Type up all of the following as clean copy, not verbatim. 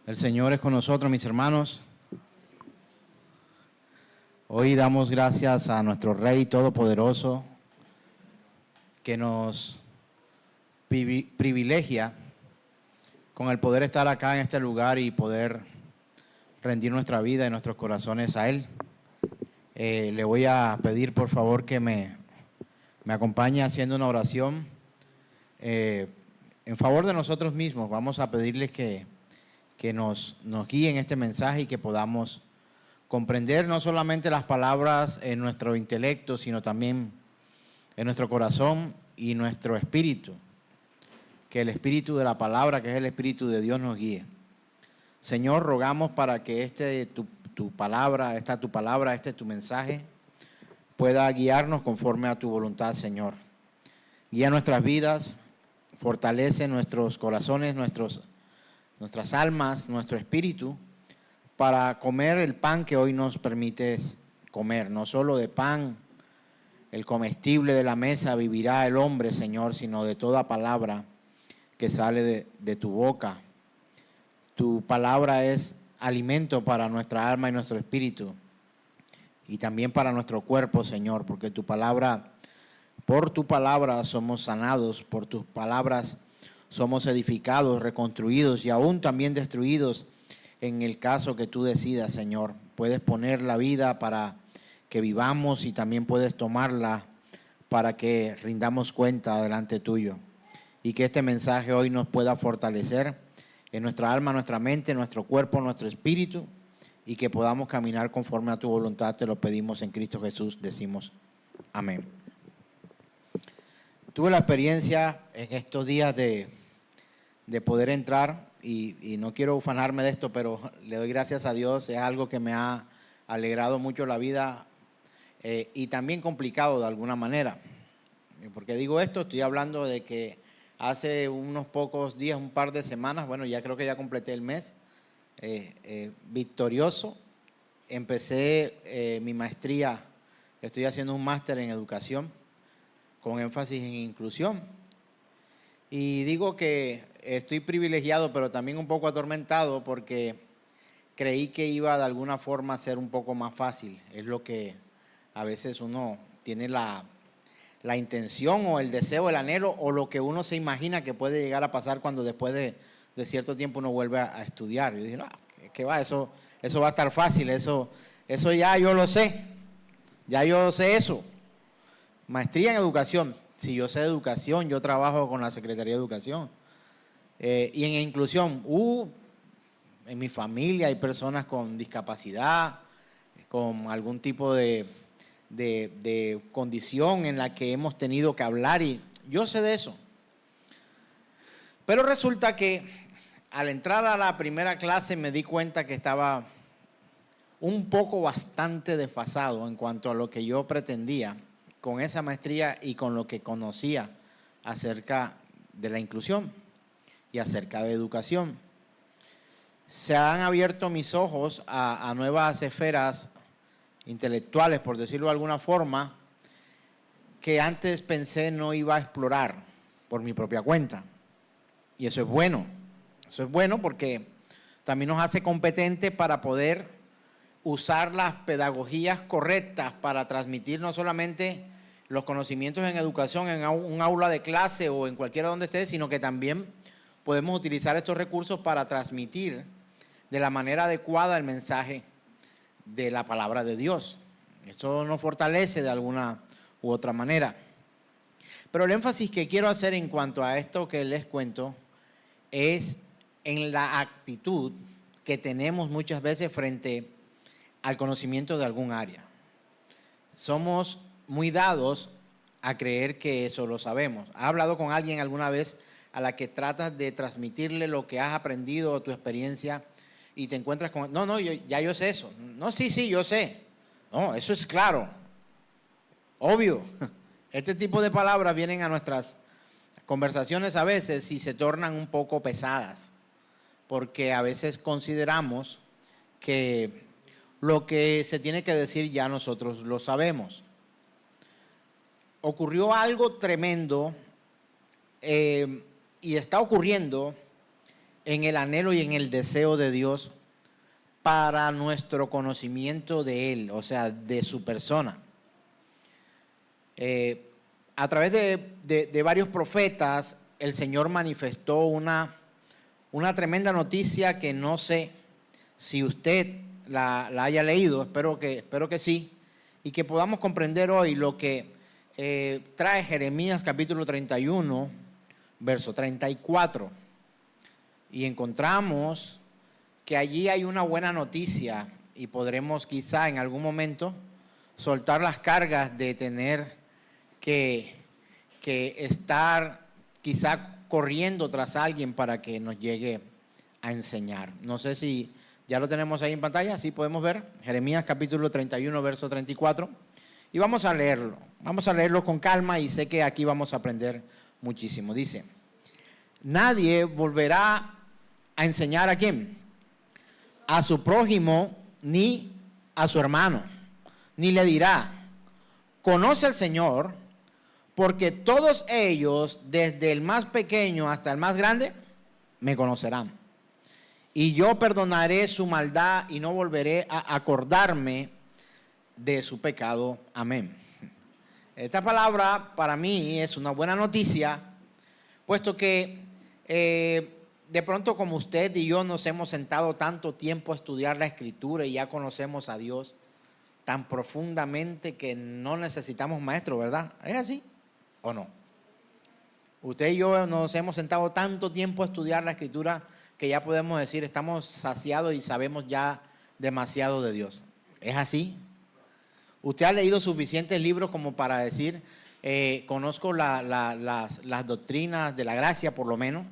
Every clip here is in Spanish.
El Señor es con nosotros, mis hermanos. Hoy damos gracias a nuestro Rey Todopoderoso que nos privilegia con el poder estar acá en este lugar y poder rendir nuestra vida y nuestros corazones a Él. Le voy a pedir por favor que me acompañe haciendo una oración en favor de nosotros mismos. Vamos a pedirle que nos guíe en este mensaje y que podamos comprender no solamente las palabras en nuestro intelecto, sino también en nuestro corazón y nuestro espíritu. Que el espíritu de la palabra, que es el espíritu de Dios, nos guíe. Señor, rogamos para que tu palabra, tu mensaje, pueda guiarnos conforme a tu voluntad, Señor. Guía nuestras vidas, fortalece nuestros corazones, nuestras almas, nuestro espíritu, para comer el pan que hoy nos permites comer. No solo de pan, el comestible de la mesa vivirá el hombre, Señor, sino de toda palabra que sale de tu boca. Tu palabra es alimento para nuestra alma y nuestro espíritu, y también para nuestro cuerpo, Señor, porque por tu palabra somos sanados, por tus palabras somos edificados, reconstruidos y aún también destruidos en el caso que tú decidas, Señor. Puedes poner la vida para que vivamos y también puedes tomarla para que rindamos cuenta delante tuyo. Y que este mensaje hoy nos pueda fortalecer en nuestra alma, nuestra mente, nuestro cuerpo, nuestro espíritu, y que podamos caminar conforme a tu voluntad. Te lo pedimos en Cristo Jesús, decimos amén. Tuve la experiencia en estos días de poder entrar, y no quiero ufanarme de esto, pero le doy gracias a Dios. Es algo que me ha alegrado mucho la vida y también complicado de alguna manera. ¿Por qué digo esto? Estoy hablando de que hace unos pocos días, un par de semanas, bueno, ya creo que ya completé el mes, victorioso. Empecé mi maestría, estoy haciendo un máster en educación con énfasis en inclusión. Y digo que estoy privilegiado, pero también un poco atormentado, porque creí que iba de alguna forma a ser un poco más fácil. Es lo que a veces uno tiene la intención o el deseo, el anhelo, o lo que uno se imagina que puede llegar a pasar cuando después de cierto tiempo uno vuelve a estudiar. Yo dije, no, ¿qué va? Eso va a estar fácil, eso ya yo lo sé, ya yo sé eso. Maestría en educación. Si yo sé de educación, yo trabajo con la Secretaría de Educación. Y en inclusión, en mi familia hay personas con discapacidad, con algún tipo de condición en la que hemos tenido que hablar, y yo sé de eso. Pero resulta que al entrar a la primera clase me di cuenta que estaba un poco bastante desfasado en cuanto a lo que yo pretendía con esa maestría y con lo que conocía acerca de la inclusión y acerca de educación. Se han abierto mis ojos a nuevas esferas intelectuales, por decirlo de alguna forma, que antes pensé no iba a explorar por mi propia cuenta. Y eso es bueno. Eso es bueno porque también nos hace competentes para poder usar las pedagogías correctas para transmitir no solamente los conocimientos en educación en un aula de clase o en cualquiera donde esté, sino que también podemos utilizar estos recursos para transmitir de la manera adecuada el mensaje de la palabra de Dios. Esto nos fortalece de alguna u otra manera. Pero el énfasis que quiero hacer en cuanto a esto que les cuento es en la actitud que tenemos muchas veces frente al conocimiento de algún área. Somos muy dados a creer que eso lo sabemos. ¿Has hablado con alguien alguna vez a la que tratas de transmitirle lo que has aprendido o tu experiencia y te encuentras con, no, yo sé eso? No, sí, yo sé. No, eso es claro, obvio. Este tipo de palabras vienen a nuestras conversaciones a veces y se tornan un poco pesadas, porque a veces consideramos que lo que se tiene que decir ya nosotros lo sabemos. Ocurrió algo tremendo y está ocurriendo en el anhelo y en el deseo de Dios para nuestro conocimiento de Él, o sea, de su persona. A través de varios profetas, el Señor manifestó una tremenda noticia que no sé si usted la haya leído, espero que sí, y que podamos comprender hoy lo que trae Jeremías capítulo 31, verso 34. Y encontramos que allí hay una buena noticia y podremos quizá en algún momento soltar las cargas de tener que estar quizá corriendo tras alguien para que nos llegue a enseñar. No sé si ya lo tenemos ahí en pantalla, sí podemos ver, Jeremías capítulo 31, verso 34. Y vamos a leerlo con calma y sé que aquí vamos a aprender muchísimo. Dice, nadie volverá a enseñar ¿a quién? A su prójimo ni a su hermano, ni le dirá, conoce al Señor, porque todos ellos, desde el más pequeño hasta el más grande, me conocerán. Y yo perdonaré su maldad y no volveré a acordarme de su pecado. Amén. Esta palabra para mí es una buena noticia, puesto que de pronto como usted y yo nos hemos sentado tanto tiempo a estudiar la Escritura y ya conocemos a Dios tan profundamente que no necesitamos maestro, ¿verdad? ¿Es así o no? Usted y yo nos hemos sentado tanto tiempo a estudiar la Escritura que ya podemos decir, estamos saciados y sabemos ya demasiado de Dios. ¿Es así? ¿Usted ha leído suficientes libros como para decir, conozco las doctrinas de la gracia por lo menos?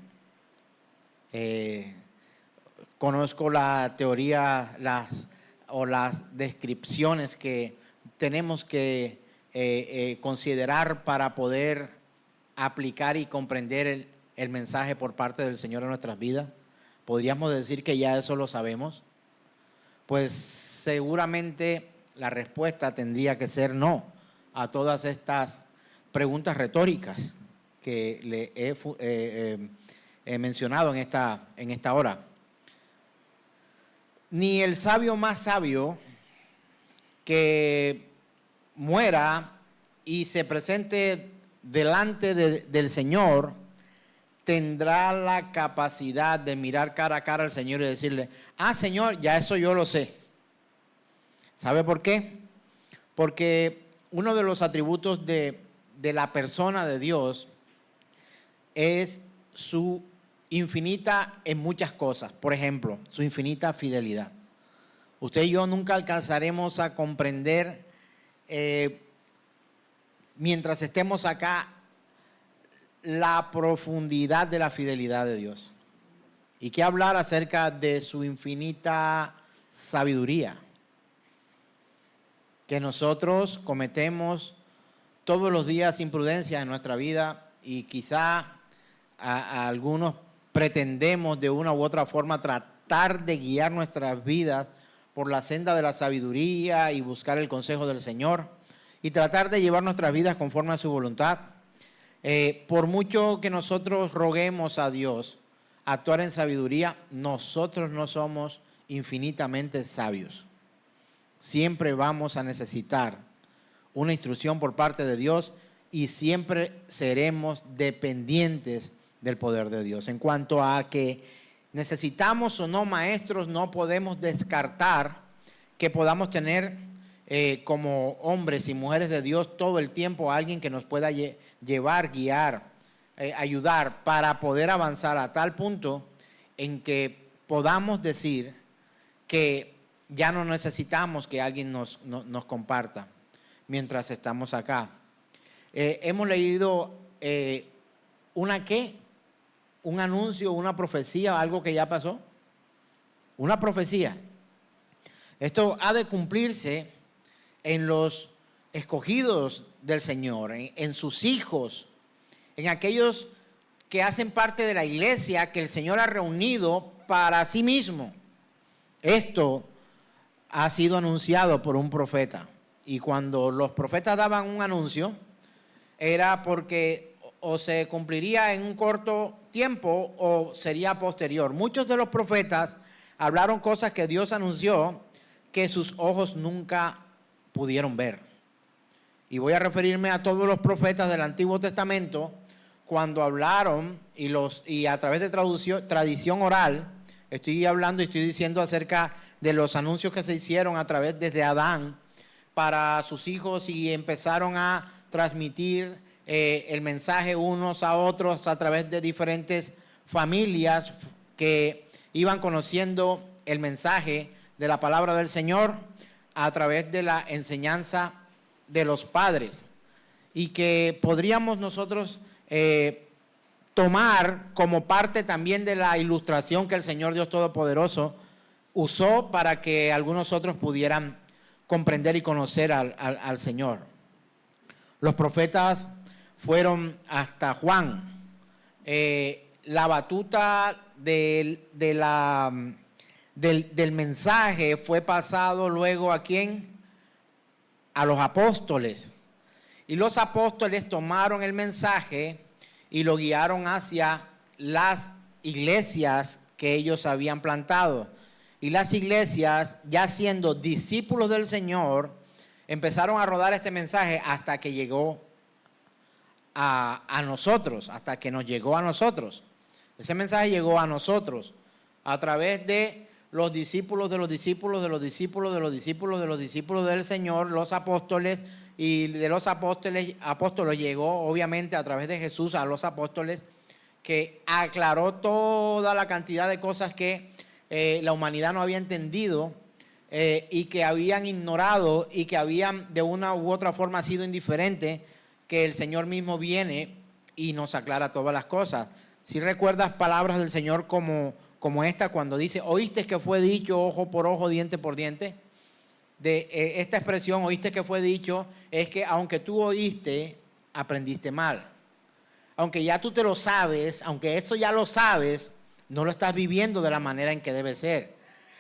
Conozco la teoría, las descripciones que tenemos que considerar para poder aplicar y comprender el mensaje por parte del Señor en nuestras vidas. ¿Podríamos decir que ya eso lo sabemos? Pues seguramente la respuesta tendría que ser no a todas estas preguntas retóricas que le he mencionado en esta hora. Ni el sabio más sabio que muera y se presente delante del Señor tendrá la capacidad de mirar cara a cara al Señor y decirle, Señor, ya eso yo lo sé. ¿Sabe por qué? Porque uno de los atributos de la persona de Dios es su infinita en muchas cosas. Por ejemplo, su infinita fidelidad. Usted y yo nunca alcanzaremos a comprender, mientras estemos acá, la profundidad de la fidelidad de Dios. Y qué hablar acerca de su infinita sabiduría, que nosotros cometemos todos los días imprudencias en nuestra vida y quizá a algunos pretendemos de una u otra forma tratar de guiar nuestras vidas por la senda de la sabiduría y buscar el consejo del Señor y tratar de llevar nuestras vidas conforme a su voluntad. Por mucho que nosotros roguemos a Dios actuar en sabiduría, nosotros no somos infinitamente sabios. Siempre vamos a necesitar una instrucción por parte de Dios y siempre seremos dependientes del poder de Dios. En cuanto a que necesitamos o no maestros, no podemos descartar que podamos tener como hombres y mujeres de Dios todo el tiempo a alguien que nos pueda llevar, guiar, ayudar para poder avanzar a tal punto en que podamos decir que ya no necesitamos que alguien nos comparta mientras estamos acá. Hemos leído un anuncio, una profecía, algo que ya pasó. Una profecía. Esto ha de cumplirse en los escogidos del Señor, en sus hijos, en aquellos que hacen parte de la iglesia que el Señor ha reunido para sí mismo. Esto ha sido anunciado por un profeta. Y cuando los profetas daban un anuncio, era porque o se cumpliría en un corto tiempo o sería posterior. Muchos de los profetas hablaron cosas que Dios anunció que sus ojos nunca pudieron ver. Y voy a referirme a todos los profetas del Antiguo Testamento cuando hablaron y a través de tradición oral, estoy hablando y estoy diciendo acerca de los anuncios que se hicieron a través desde Adán para sus hijos y empezaron a transmitir el mensaje unos a otros a través de diferentes familias que iban conociendo el mensaje de la palabra del Señor a través de la enseñanza de los padres, y que podríamos nosotros tomar como parte también de la ilustración que el Señor Dios Todopoderoso usó para que algunos otros pudieran comprender y conocer al Señor. Los profetas fueron hasta Juan. La batuta del mensaje fue pasado luego ¿a quién? A los apóstoles. Y los apóstoles tomaron el mensaje y lo guiaron hacia las iglesias que ellos habían plantado. Y las iglesias, ya siendo discípulos del Señor, empezaron a rodar este mensaje hasta que llegó a nosotros, hasta que nos llegó a nosotros. Ese mensaje llegó a nosotros a través de los discípulos de los discípulos de los discípulos de los discípulos de los discípulos del Señor, los apóstoles, y de los apóstoles llegó obviamente a través de Jesús a los apóstoles, que aclaró toda la cantidad de cosas que la humanidad no había entendido y que habían ignorado y que habían de una u otra forma sido indiferentes, que el Señor mismo viene y nos aclara todas las cosas. Si recuerdas palabras del Señor como esta, cuando dice, oíste que fue dicho ojo por ojo, diente por diente. Esta expresión, oíste que fue dicho, es que aunque tú oíste, aprendiste mal. Aunque ya tú te lo sabes, aunque eso ya lo sabes, no lo estás viviendo de la manera en que debe ser.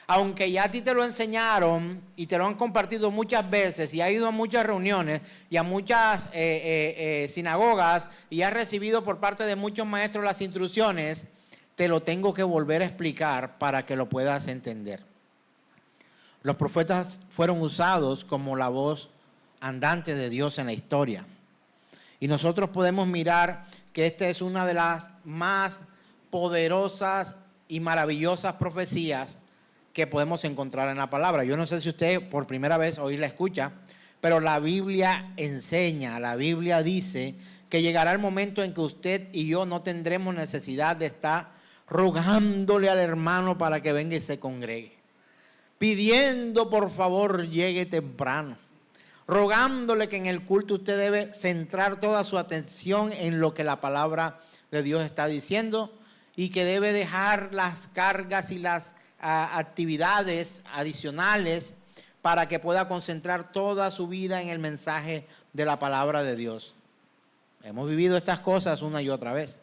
Aunque ya a ti te lo enseñaron y te lo han compartido muchas veces y has ido a muchas reuniones y a muchas sinagogas y has recibido por parte de muchos maestros las instrucciones, te lo tengo que volver a explicar para que lo puedas entender. Los profetas fueron usados como la voz andante de Dios en la historia. Y nosotros podemos mirar que esta es una de las más poderosas y maravillosas profecías que podemos encontrar en la palabra. Yo no sé si usted por primera vez hoy la escucha, pero la Biblia enseña, la Biblia dice que llegará el momento en que usted y yo no tendremos necesidad de estar rogándole al hermano para que venga y se congregue, pidiendo por favor llegue temprano, rogándole que en el culto usted debe centrar toda su atención en lo que la palabra de Dios está diciendo y que debe dejar las cargas y las actividades adicionales para que pueda concentrar toda su vida en el mensaje de la palabra de Dios. Hemos vivido estas cosas una y otra vez.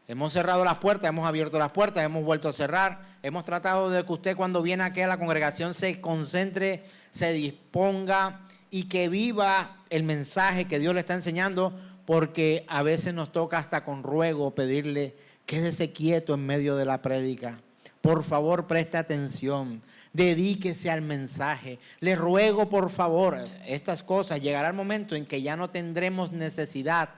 Hemos cerrado las puertas, hemos abierto las puertas, hemos vuelto a cerrar. Hemos tratado de que usted cuando viene aquí a la congregación se concentre, se disponga y que viva el mensaje que Dios le está enseñando, porque a veces nos toca hasta con ruego pedirle, quédese quieto en medio de la prédica. Por favor, preste atención, dedíquese al mensaje. Le ruego, por favor, estas cosas. Llegará el momento en que ya no tendremos necesidad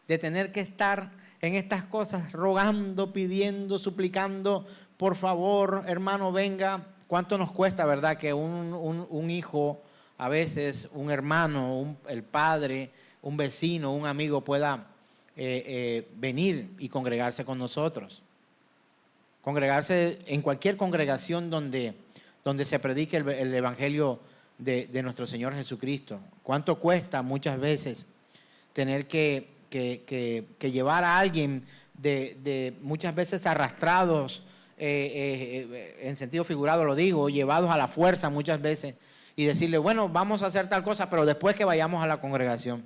de tener que estar en estas cosas rogando, pidiendo, suplicando. Por favor, hermano, venga. ¿Cuánto nos cuesta, verdad, que un hijo, a veces un hermano, el padre, un vecino, un amigo pueda venir y congregarse con nosotros? Congregarse en cualquier congregación donde se predique el Evangelio de nuestro Señor Jesucristo. ¿Cuánto cuesta muchas veces tener que llevar a alguien de muchas veces arrastrados, en sentido figurado lo digo, llevados a la fuerza muchas veces, y decirle, bueno, vamos a hacer tal cosa, pero después que vayamos a la congregación?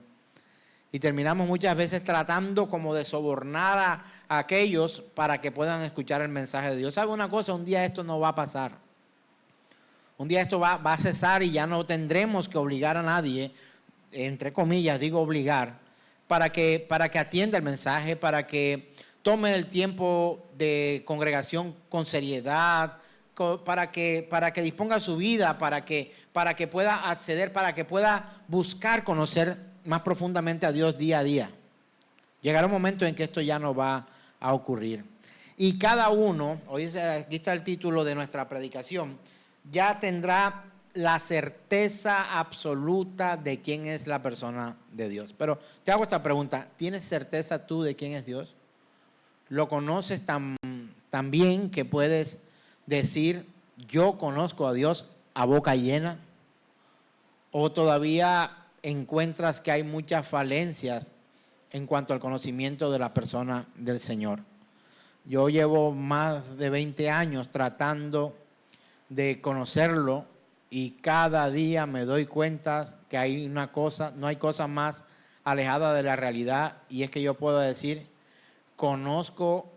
Y terminamos muchas veces tratando como de sobornar a aquellos para que puedan escuchar el mensaje de Dios. ¿Sabe una cosa? Un día esto no va a pasar. Un día esto va a cesar y ya no tendremos que obligar a nadie, entre comillas digo obligar, para que atienda el mensaje, para que tome el tiempo de congregación con seriedad, para que disponga su vida, para que pueda acceder, para que pueda buscar conocer más profundamente a Dios día a día. Llegará un momento en que esto ya no va a ocurrir. Y cada uno, aquí está el título de nuestra predicación, ya tendrá la certeza absoluta de quién es la persona de Dios. Pero te hago esta pregunta, ¿tienes certeza tú de quién es Dios? ¿Lo conoces tan bien que puedes decir, yo conozco a Dios a boca llena? ¿O todavía encuentras que hay muchas falencias en cuanto al conocimiento de la persona del Señor? Yo llevo más de 20 años tratando de conocerlo y cada día me doy cuenta que hay no hay cosa más alejada de la realidad, y es que yo puedo decir, conozco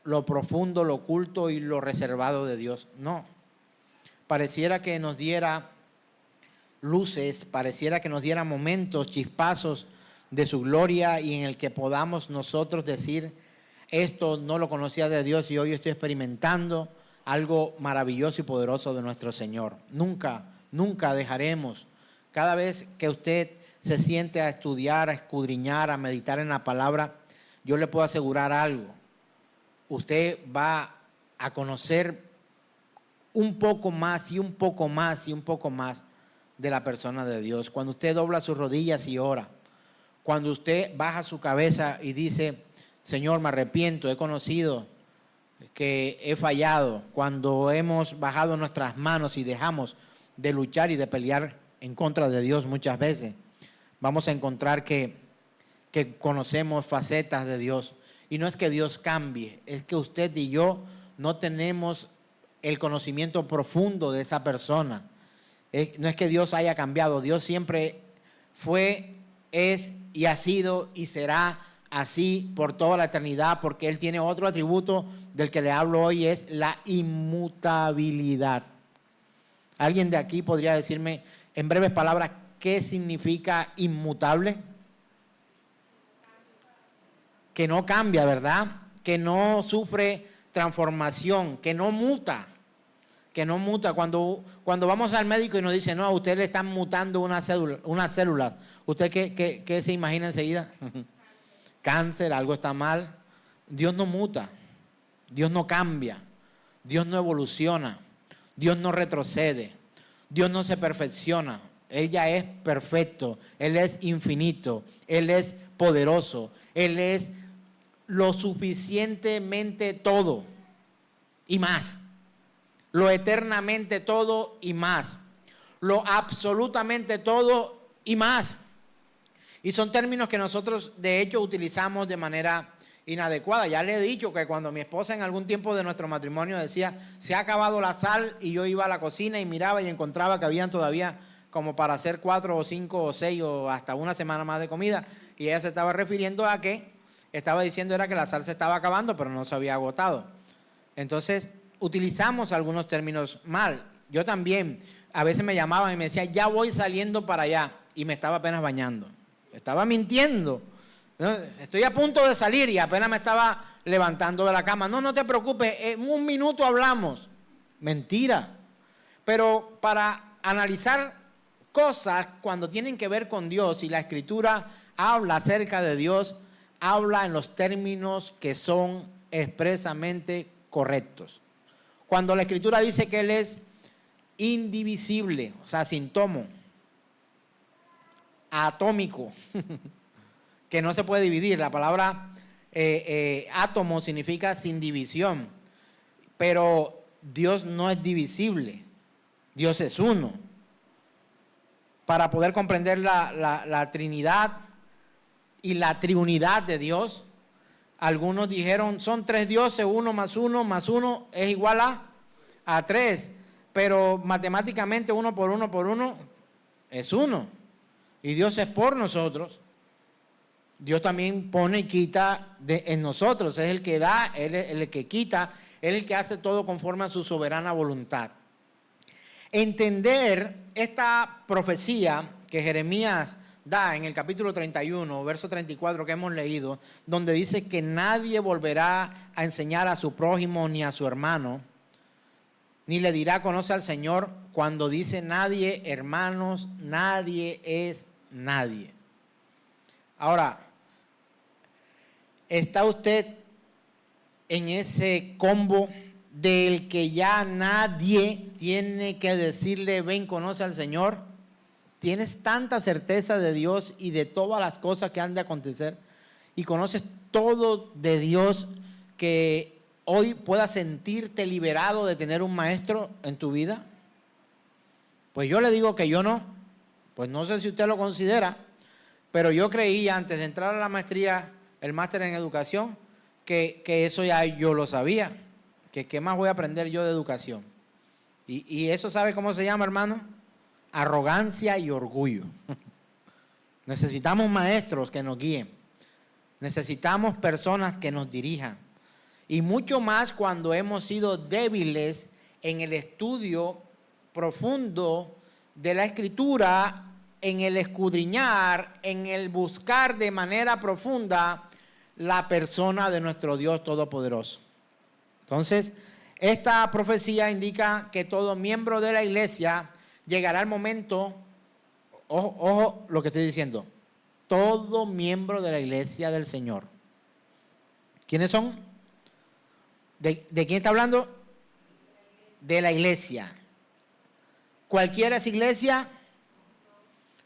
lo profundo, lo oculto y lo reservado de Dios. No, pareciera que nos diera luces, pareciera que nos diera momentos, chispazos de su gloria, y en el que podamos nosotros decir, esto no lo conocía de Dios y hoy estoy experimentando algo maravilloso y poderoso de nuestro Señor. Nunca, nunca dejaremos. Cada vez que usted se siente a estudiar, a escudriñar, a meditar en la palabra, yo le puedo asegurar algo. Usted va a conocer un poco más y un poco más y un poco más de la persona de Dios. Cuando usted dobla sus rodillas y ora, cuando usted baja su cabeza y dice, Señor, me arrepiento, he conocido que he fallado, cuando hemos bajado nuestras manos y dejamos de luchar y de pelear en contra de Dios muchas veces, vamos a encontrar que conocemos facetas de Dios. Y no es que Dios cambie, es que usted y yo no tenemos el conocimiento profundo de esa persona. No es que Dios haya cambiado, Dios siempre fue, es y ha sido y será así por toda la eternidad, porque Él tiene otro atributo del que le hablo hoy, es la inmutabilidad. ¿Alguien de aquí podría decirme en breves palabras qué significa inmutable? Que no cambia, ¿verdad? Que no sufre transformación, que no muta. Cuando vamos al médico y nos dice, no, a usted le están mutando una célula, ¿usted qué se imagina enseguida? Cáncer, algo está mal. Dios no muta, Dios no cambia, Dios no evoluciona, Dios no retrocede, Dios no se perfecciona. Él ya es perfecto, Él es infinito, Él es poderoso, Él es lo suficientemente todo y más, lo eternamente todo y más, lo absolutamente todo y más. Y son términos que nosotros de hecho utilizamos de manera inadecuada. Ya le he dicho que cuando mi esposa en algún tiempo de nuestro matrimonio decía, se ha acabado la sal, y yo iba a la cocina y miraba y encontraba que habían todavía como para hacer 4 o 5 o 6 o hasta una semana más de comida, y ella se estaba refiriendo a que estaba diciendo era que la sal se estaba acabando, pero no se había agotado. Entonces utilizamos algunos términos mal. Yo también, a veces me llamaban y me decían, ya voy saliendo para allá, y me estaba apenas bañando. Estaba mintiendo. ¿No? Estoy a punto de salir y apenas me estaba levantando de la cama. No te preocupes, en un minuto hablamos. Mentira. Pero para analizar cosas cuando tienen que ver con Dios, y la Escritura habla acerca de Dios, habla en los términos que son expresamente correctos. Cuando la Escritura dice que Él es indivisible, o sea, sin tomo, atómico, que no se puede dividir. La palabra átomo significa sin división, pero Dios no es divisible, Dios es uno. Para poder comprender la Trinidad y la triunidad de Dios, algunos dijeron, son 3 dioses, 1 más 1 más 1 es igual a 3, pero matemáticamente 1 por 1 por 1 es 1. Y Dios es por nosotros. Dios también pone y quita en nosotros. Es el que da, Él es el que quita, Él es el que hace todo conforme a su soberana voluntad. Entender esta profecía que Jeremías da en el capítulo 31, verso 34 que hemos leído, donde dice que nadie volverá a enseñar a su prójimo ni a su hermano, ni le dirá conoce al Señor. Cuando dice nadie, hermanos, nadie es nadie. Ahora, ¿está usted en ese combo del que ya nadie tiene que decirle ven, conoce al Señor? ¿Tienes tanta certeza de Dios y de todas las cosas que han de acontecer? ¿Y conoces todo de Dios que hoy puedas sentirte liberado de tener un maestro en tu vida? Pues yo le digo que yo no. Pues no sé si usted lo considera, pero yo creía antes de entrar a la maestría, el máster en educación, que eso ya yo lo sabía. Que qué más voy a aprender yo de educación. Y eso, ¿sabe cómo se llama, hermano? Arrogancia y orgullo. Necesitamos maestros que nos guíen. Necesitamos personas que nos dirijan. Y mucho más cuando hemos sido débiles en el estudio profundo de la Escritura, en el escudriñar, en el buscar de manera profunda la persona de nuestro Dios Todopoderoso. Entonces, esta profecía indica que todo miembro de la iglesia llegará el momento, ojo lo que estoy diciendo, todo miembro de la iglesia del Señor. ¿Quiénes son? ¿De quién está hablando? De la iglesia. ¿Cualquiera es iglesia?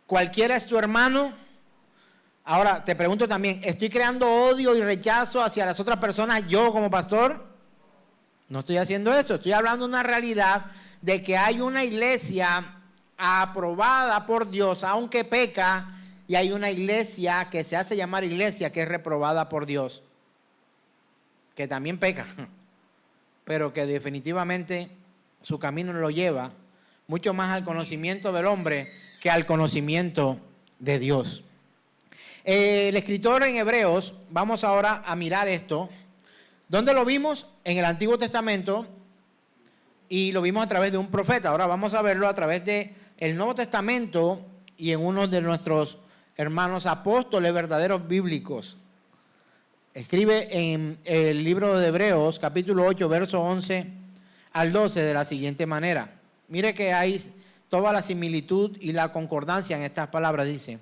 ¿Cualquiera es tu hermano? Ahora, te pregunto también, ¿estoy creando odio y rechazo hacia las otras personas yo como pastor? No estoy haciendo eso, estoy hablando de una realidad de que hay una iglesia aprobada por Dios, aunque peca, y hay una iglesia que se hace llamar iglesia que es reprobada por Dios, que también peca, pero que definitivamente su camino lo lleva mucho más al conocimiento del hombre que al conocimiento de Dios. El escritor en Hebreos, vamos ahora a mirar esto. ¿Dónde lo vimos? En el Antiguo Testamento, y lo vimos a través de un profeta. Ahora vamos a verlo a través del Nuevo Testamento y en uno de nuestros hermanos apóstoles verdaderos bíblicos. Escribe en el libro de Hebreos, capítulo 8, verso 11 al 12, de la siguiente manera. Mire que hay toda la similitud y la concordancia en estas palabras. Dice: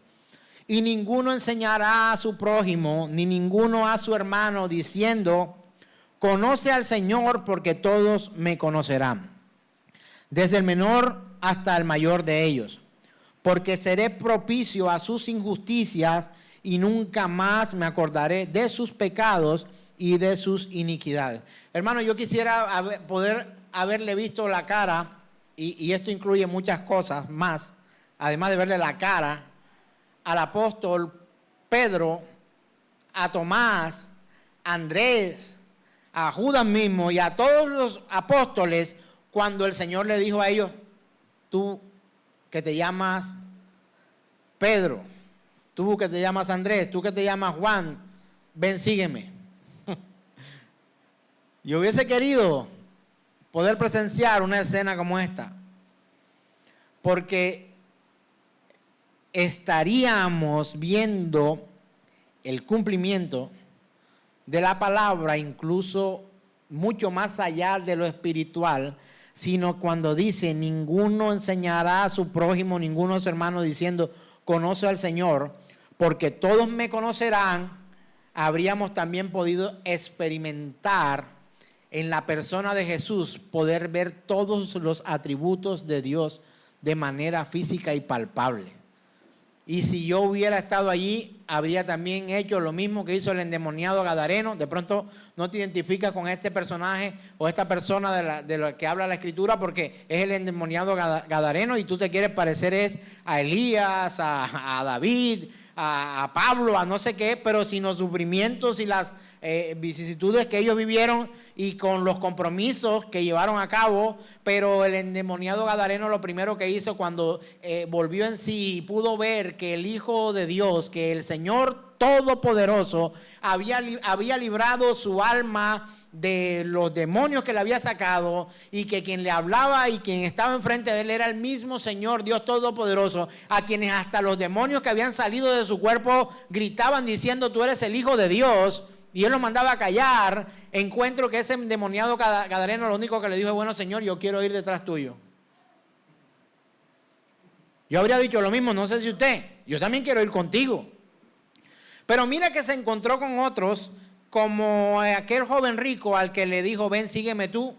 y ninguno enseñará a su prójimo, ni ninguno a su hermano, diciendo, conoce al Señor, porque todos me conocerán, desde el menor hasta el mayor de ellos, porque seré propicio a sus injusticias y nunca más me acordaré de sus pecados y de sus iniquidades. Hermano, yo quisiera poder haberle visto la cara, y esto incluye muchas cosas más, además de verle la cara al apóstol Pedro, a Tomás, a Andrés, a Judas mismo y a todos los apóstoles, cuando el Señor le dijo a ellos: tú que te llamas Pedro, tú que te llamas Andrés, tú que te llamas Juan, ven, sígueme. Yo hubiese querido poder presenciar una escena como esta, porque estaríamos viendo el cumplimiento de la palabra, incluso mucho más allá de lo espiritual, sino cuando dice, ninguno enseñará a su prójimo, ninguno a su hermano, diciendo, conoce al Señor, porque todos me conocerán. Habríamos también podido experimentar en la persona de Jesús, poder ver todos los atributos de Dios de manera física y palpable. Y si yo hubiera estado allí, habría también hecho lo mismo que hizo el endemoniado gadareno. De pronto no te identificas con este personaje o esta persona de la que habla la Escritura, porque es el endemoniado gadareno y tú te quieres parecer a Elías, a David, a Pablo, a no sé qué, pero sin los sufrimientos y las vicisitudes que ellos vivieron y con los compromisos que llevaron a cabo. Pero el endemoniado gadareno lo primero que hizo cuando volvió en sí y pudo ver que el Hijo de Dios, que el Señor Todopoderoso había librado su alma de los demonios que le había sacado, y que quien le hablaba y quien estaba enfrente de él era el mismo Señor, Dios Todopoderoso, a quienes hasta los demonios que habían salido de su cuerpo gritaban diciendo: tú eres el Hijo de Dios, y él los mandaba a callar. Encuentro que ese endemoniado gadareno lo único que le dijo: bueno, Señor, yo quiero ir detrás tuyo. Yo habría dicho lo mismo, no sé si usted, yo también quiero ir contigo. Pero mira que se encontró con otros, como aquel joven rico al que le dijo: ven, sígueme tú.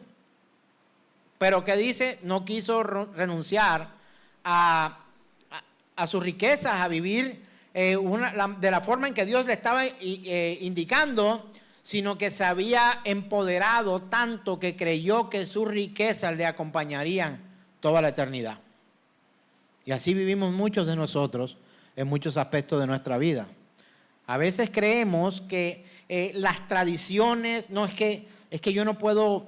Pero que dice, no quiso renunciar a sus riquezas, a vivir de la forma en que Dios le estaba indicando, sino que se había empoderado tanto que creyó que sus riquezas le acompañarían toda la eternidad. Y así vivimos muchos de nosotros en muchos aspectos de nuestra vida. A veces creemos que las tradiciones, no es que yo no puedo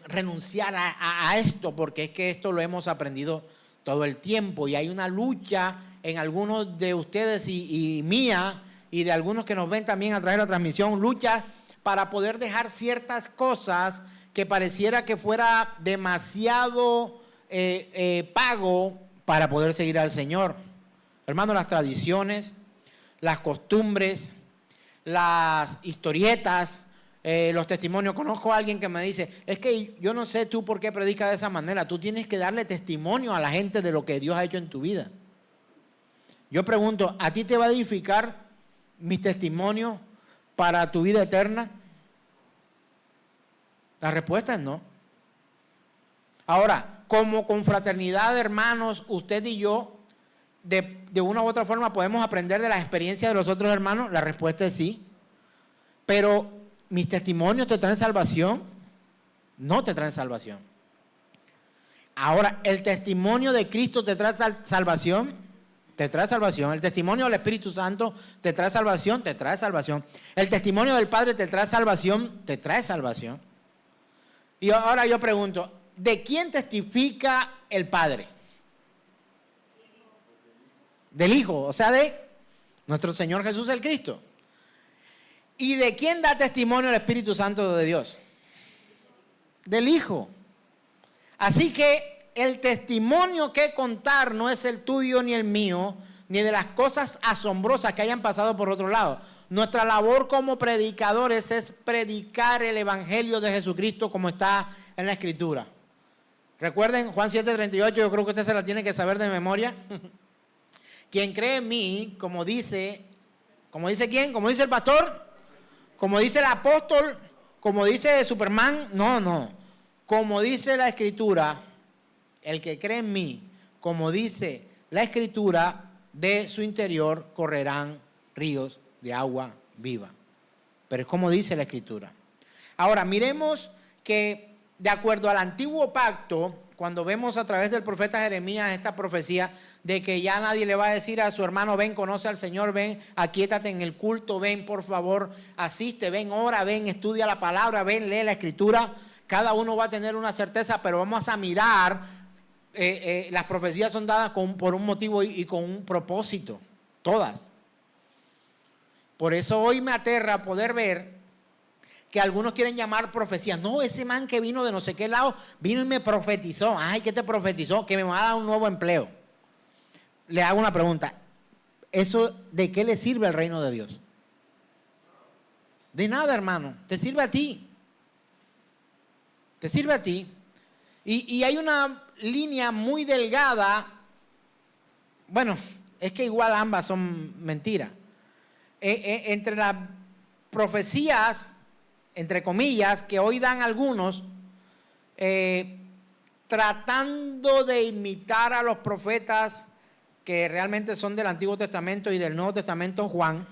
renunciar a esto, porque es que esto lo hemos aprendido todo el tiempo, y hay una lucha en algunos de ustedes y mía, y de algunos que nos ven también a través de la transmisión, lucha para poder dejar ciertas cosas que pareciera que fuera demasiado pago para poder seguir al Señor. Hermanos, las tradiciones, las costumbres, las historietas, los testimonios. Conozco a alguien que me dice: es que yo no sé tú por qué predicas de esa manera, tú tienes que darle testimonio a la gente de lo que Dios ha hecho en tu vida. Yo pregunto: ¿a ti te va a edificar mis testimonios para tu vida eterna? La respuesta es no. Ahora, como confraternidad de hermanos, usted y yo, de una u otra forma podemos aprender de las experiencias de los otros hermanos. La respuesta es sí. Pero, ¿mis testimonios te traen salvación? No te traen salvación. Ahora, ¿el testimonio de Cristo te trae salvación? Te trae salvación. ¿El testimonio del Espíritu Santo te trae salvación? Te trae salvación. ¿El testimonio del Padre te trae salvación? Te trae salvación. Y ahora yo pregunto: ¿de quién testifica el Padre? Del Hijo, o sea, de nuestro Señor Jesús el Cristo. ¿Y de quién da testimonio el Espíritu Santo de Dios? Del Hijo. Así que el testimonio que contar no es el tuyo ni el mío, ni de las cosas asombrosas que hayan pasado por otro lado. Nuestra labor como predicadores es predicar el Evangelio de Jesucristo como está en la Escritura. Recuerden Juan 7:38, yo creo que usted se la tiene que saber de memoria. Quien cree en mí, como dice ¿quién? Como dice el pastor, como dice el apóstol, como dice Superman, no. Como dice la Escritura, el que cree en mí, como dice la Escritura, de su interior correrán ríos de agua viva. Pero es como dice la Escritura. Ahora, miremos que de acuerdo al antiguo pacto, cuando vemos a través del profeta Jeremías esta profecía de que ya nadie le va a decir a su hermano: ven, conoce al Señor, ven, aquíétate en el culto, ven, por favor, asiste, ven, ora, ven, estudia la palabra, ven, lee la Escritura. Cada uno va a tener una certeza, pero vamos a mirar, las profecías son dadas por un motivo y con un propósito, todas. Por eso hoy me aterra poder ver que algunos quieren llamar profecía. No, ese man que vino de no sé qué lado, vino y me profetizó. Ay, ¿qué te profetizó? Que me va a dar un nuevo empleo. Le hago una pregunta: ¿eso de qué le sirve al reino de Dios? De nada, hermano. Te sirve a ti. Te sirve a ti. Y hay una línea muy delgada. Bueno, es que igual ambas son mentiras. Entre las profecías, entre comillas, que hoy dan algunos, tratando de imitar a los profetas que realmente son del Antiguo Testamento y del Nuevo Testamento, Juan,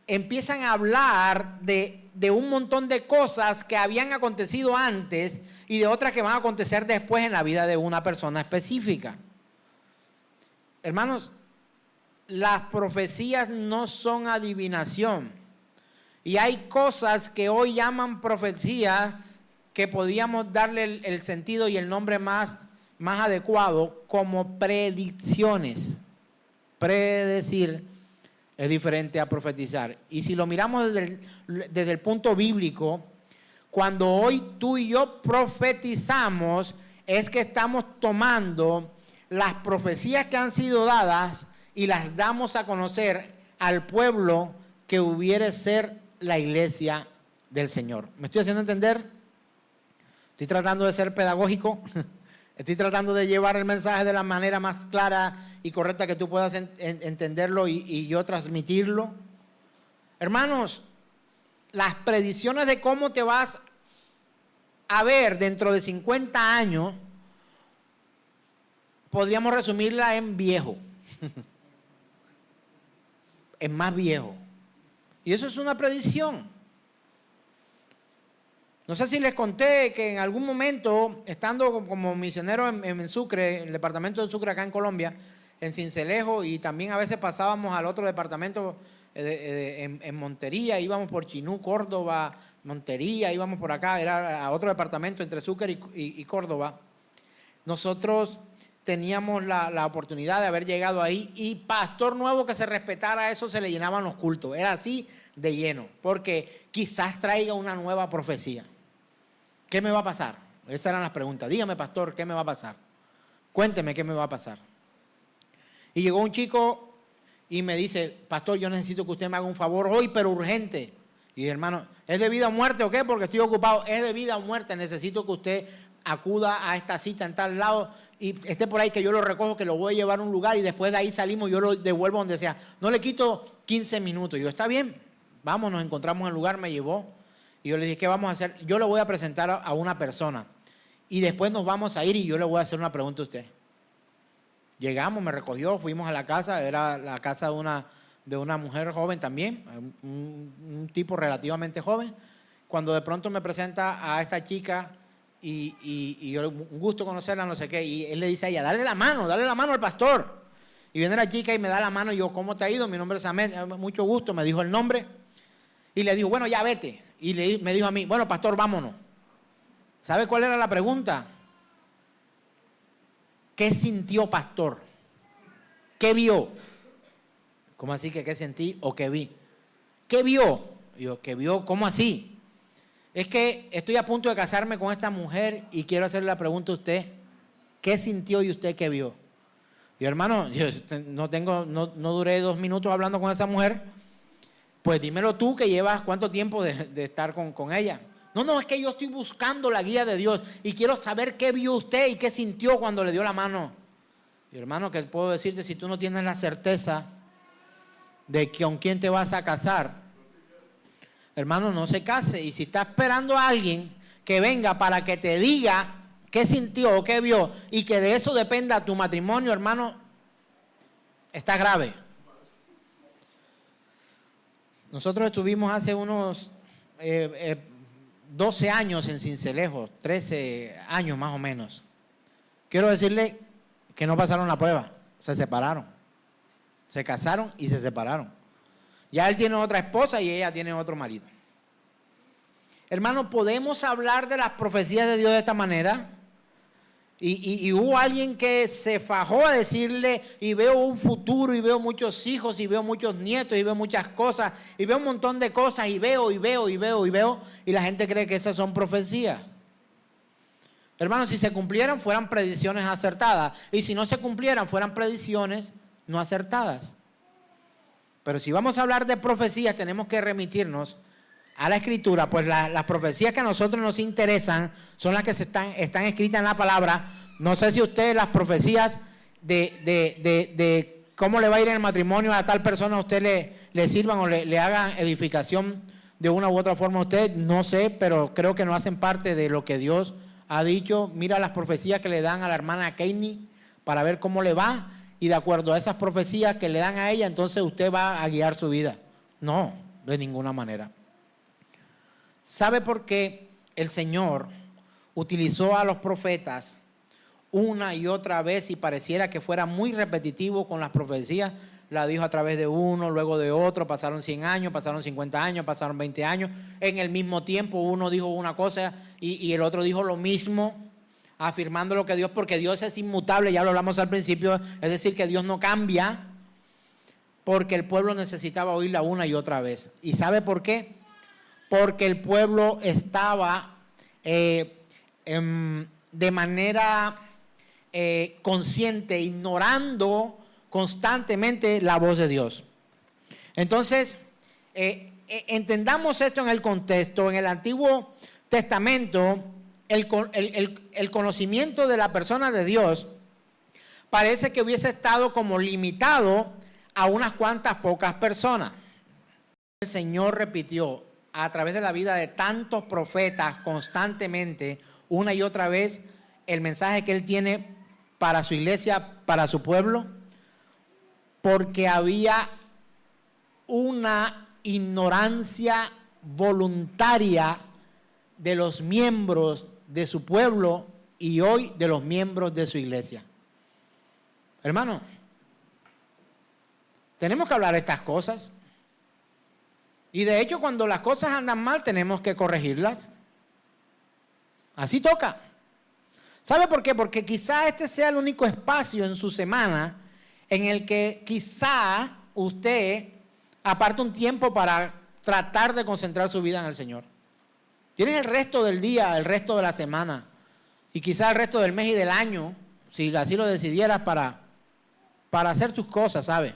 empiezan a hablar de un montón de cosas que habían acontecido antes y de otras que van a acontecer después en la vida de una persona específica. Hermanos, las profecías no son adivinación. Y hay cosas que hoy llaman profecías que podíamos darle el sentido y el nombre más adecuado como predicciones. Predecir es diferente a profetizar. Y si lo miramos desde el punto bíblico, cuando hoy tú y yo profetizamos, es que estamos tomando las profecías que han sido dadas y las damos a conocer al pueblo que hubiere ser la iglesia del Señor. ¿Me estoy haciendo entender? Estoy tratando de ser pedagógico. Estoy tratando de llevar el mensaje de la manera más clara y correcta que tú puedas entenderlo y yo transmitirlo. Hermanos, las predicciones de cómo te vas a ver dentro de 50 años, podríamos resumirla en viejo. Es más viejo. Y eso es una predicción. No sé si les conté que en algún momento, estando como misionero en Sucre, en el departamento de Sucre acá en Colombia, en Sincelejo, y también a veces pasábamos al otro departamento en Montería, íbamos por Chinú, Córdoba, Montería, íbamos por acá, era a otro departamento entre Sucre y Córdoba. Nosotros teníamos la oportunidad de haber llegado ahí y pastor nuevo que se respetara eso se le llenaban los cultos. Era así de lleno, porque quizás traiga una nueva profecía. ¿Qué me va a pasar? Esas eran las preguntas. Dígame, pastor, ¿qué me va a pasar? Cuénteme qué me va a pasar. Y llegó un chico y me dice, pastor, yo necesito que usted me haga un favor hoy, pero urgente. Y hermano, ¿es de vida o muerte o qué? Porque estoy ocupado. Es de vida o muerte. Necesito que usted acuda a esta cita en tal lado y esté por ahí, que yo lo recojo, que lo voy a llevar a un lugar y después de ahí salimos, yo lo devuelvo donde sea. No le quito 15 minutos. Yo, está bien, vamos, nos encontramos en el lugar, me llevó. Y yo le dije, ¿qué vamos a hacer? Yo le voy a presentar a una persona y después nos vamos a ir y yo le voy a hacer una pregunta a usted. Llegamos, me recogió, fuimos a la casa, era la casa de una mujer joven también, un tipo relativamente joven. Cuando de pronto me presenta a esta chica y yo, un gusto conocerla, no sé qué, y él le dice a ella, dale la mano al pastor. Y viene la chica y me da la mano y yo, ¿cómo te ha ido? Mi nombre es Ahmed, mucho gusto, me dijo el nombre. Y le dijo, bueno, ya vete. Y me dijo a mí, bueno, pastor, vámonos. ¿Sabe cuál era la pregunta? ¿Qué sintió, pastor? ¿Qué vio? ¿Cómo así que qué sentí o qué vi? ¿Qué vio? Yo, ¿qué vio? ¿Cómo así? Es que estoy a punto de casarme con esta mujer y quiero hacerle la pregunta a usted. ¿Qué sintió y usted qué vio? Yo, hermano, yo no duré 2 minutos hablando con esa mujer. Pues dímelo tú, que llevas cuánto tiempo de estar con ella. No, es que yo estoy buscando la guía de Dios y quiero saber qué vio usted y qué sintió cuando le dio la mano. Y hermano, ¿qué puedo decirte si tú no tienes la certeza de con quién te vas a casar? Hermano, no se case. Y si está esperando a alguien que venga para que te diga qué sintió o qué vio y que de eso dependa tu matrimonio, hermano, está grave. Nosotros estuvimos hace unos 12 años en Sincelejo, 13 años más o menos. Quiero decirle que no pasaron la prueba, se separaron. Se casaron y se separaron. Ya él tiene otra esposa y ella tiene otro marido. Hermano, ¿podemos hablar de las profecías de Dios de esta manera? Y hubo alguien que se fajó a decirle, y veo un futuro, y veo muchos hijos, y veo muchos nietos, y veo muchas cosas, y veo un montón de cosas, y veo, y la gente cree que esas son profecías. Hermanos, si se cumplieran, fueran predicciones acertadas, y si no se cumplieran, fueran predicciones no acertadas. Pero si vamos a hablar de profecías, tenemos que remitirnos a la Escritura, pues las profecías que a nosotros nos interesan son las que están escritas en la palabra. No sé si ustedes las profecías de cómo le va a ir en el matrimonio a tal persona a usted le sirvan o le hagan edificación de una u otra forma a usted, no sé, pero creo que no hacen parte de lo que Dios ha dicho. Mira las profecías que le dan a la hermana Keini para ver cómo le va, y de acuerdo a esas profecías que le dan a ella, entonces usted va a guiar su vida. No, de ninguna manera. ¿Sabe por qué el Señor utilizó a los profetas una y otra vez y pareciera que fuera muy repetitivo con las profecías? La dijo a través de uno, luego de otro, pasaron 100 años, pasaron 50 años, pasaron 20 años. En el mismo tiempo uno dijo una cosa y el otro dijo lo mismo, afirmando lo que Dios, porque Dios es inmutable, ya lo hablamos al principio, es decir, que Dios no cambia. porque el pueblo necesitaba oírla una y otra vez. ¿Y sabe por qué? Porque el pueblo estaba de manera consciente, ignorando constantemente la voz de Dios. Entonces, entendamos esto en el contexto. En el Antiguo Testamento, el conocimiento de la persona de Dios parece que hubiese estado como limitado a unas cuantas pocas personas. El Señor repitió a través de la vida de tantos profetas constantemente, una y otra vez, el mensaje que Él tiene para su iglesia, para su pueblo, porque había una ignorancia voluntaria de los miembros de su pueblo y hoy de los miembros de su iglesia. Hermano, tenemos que hablar de estas cosas. Y de hecho, cuando las cosas andan mal, tenemos que corregirlas. Así toca. ¿Sabe por qué? Porque quizá este sea el único espacio en su semana en el que quizá usted aparte un tiempo para tratar de concentrar su vida en el Señor. Tienes el resto del día, el resto de la semana y quizá el resto del mes y del año, si así lo decidieras, para hacer tus cosas, ¿sabe?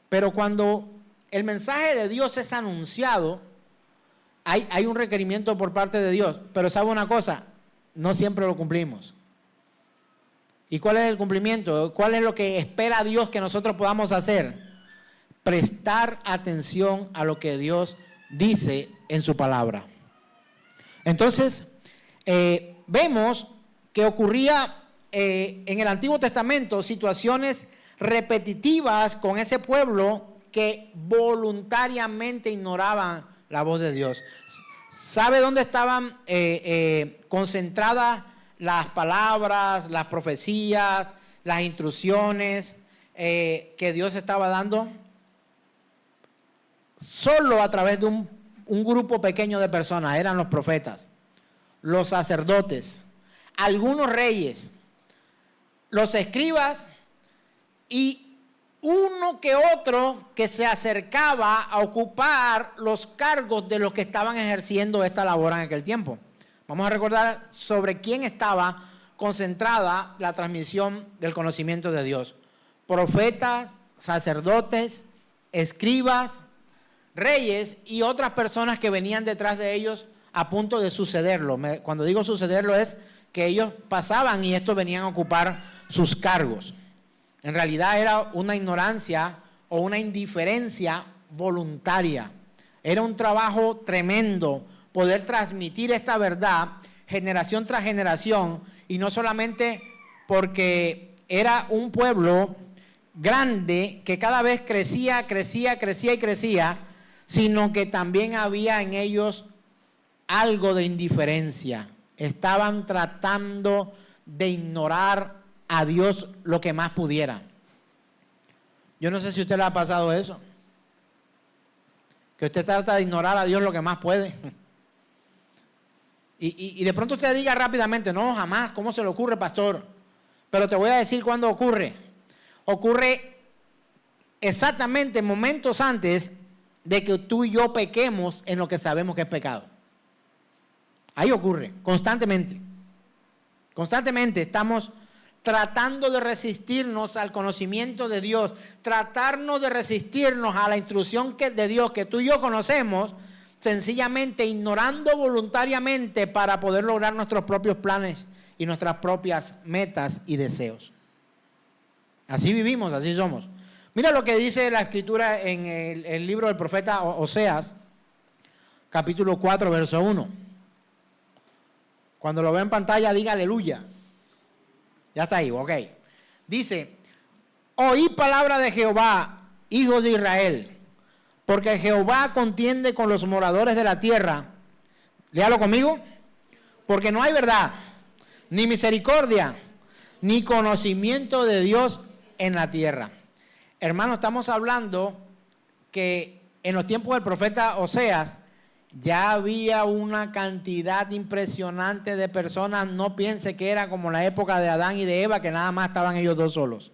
Pero cuando el mensaje de Dios es anunciado, hay un requerimiento por parte de Dios. Pero ¿sabe una cosa? No siempre lo cumplimos. ¿Y cuál es el cumplimiento? ¿Cuál es lo que espera Dios que nosotros podamos hacer? Prestar atención a lo que Dios dice en su palabra. Entonces, vemos que ocurría en el Antiguo Testamento situaciones repetitivas con ese pueblo que voluntariamente ignoraban la voz de Dios. ¿Sabe dónde estaban concentradas las palabras, las profecías, las instrucciones que Dios estaba dando? Solo a través de un grupo pequeño de personas. Eran los profetas, los sacerdotes, algunos reyes, los escribas y uno que otro que se acercaba a ocupar los cargos de los que estaban ejerciendo esta labor en aquel tiempo. Vamos a recordar sobre quién estaba concentrada la transmisión del conocimiento de Dios. Profetas, sacerdotes, escribas, reyes y otras personas que venían detrás de ellos a punto de sucederlo. Cuando digo sucederlo es que ellos pasaban y estos venían a ocupar sus cargos. En realidad era una ignorancia o una indiferencia voluntaria. Era un trabajo tremendo poder transmitir esta verdad generación tras generación, y no solamente porque era un pueblo grande que cada vez crecía, sino que también había en ellos algo de indiferencia. Estaban tratando de ignorar a Dios lo que más pudiera. Yo no sé si a usted le ha pasado eso, que usted trata de ignorar a Dios lo que más puede. Y de pronto usted diga rápidamente, no, jamás, ¿cómo se le ocurre, pastor? Pero te voy a decir cuándo ocurre. Ocurre exactamente momentos antes de que tú y yo pequemos en lo que sabemos que es pecado. Ahí ocurre, constantemente. Constantemente estamos tratando de resistirnos al conocimiento de Dios, tratarnos de resistirnos a la instrucción de Dios que tú y yo conocemos, sencillamente ignorando voluntariamente para poder lograr nuestros propios planes y nuestras propias metas y deseos. Así vivimos, así somos. Mira lo que dice la Escritura en el libro del profeta Oseas, capítulo 4, verso 1. Cuando lo ve en pantalla, diga aleluya. Ya está ahí, ok. Dice, oí palabra de Jehová, hijos de Israel, porque Jehová contiende con los moradores de la tierra. Léalo conmigo. Porque no hay verdad, ni misericordia, ni conocimiento de Dios en la tierra. Hermano, estamos hablando que en los tiempos del profeta Oseas ya había una cantidad impresionante de personas. No piense que era como la época de Adán y de Eva, que nada más estaban ellos dos solos.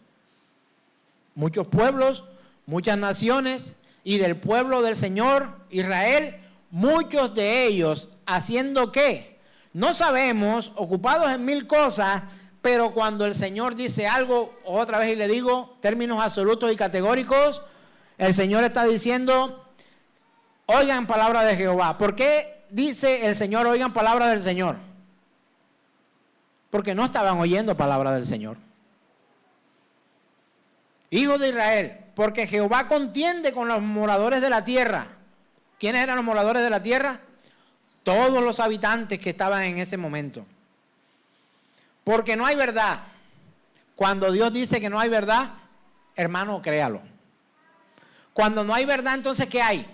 Muchos pueblos, muchas naciones y del pueblo del Señor Israel, muchos de ellos haciendo ¿qué? No sabemos, ocupados en mil cosas, pero cuando el Señor dice algo, otra vez y le digo, términos absolutos y categóricos, el Señor está diciendo, oigan palabra de Jehová. ¿Por qué dice el Señor, oigan palabra del Señor? Porque no estaban oyendo palabra del Señor. Hijos de Israel, porque Jehová contiende con los moradores de la tierra. ¿Quiénes eran los moradores de la tierra? Todos los habitantes que estaban en ese momento. Porque no hay verdad. Cuando Dios dice que no hay verdad, hermano, créalo. Cuando no hay verdad, entonces ¿qué hay?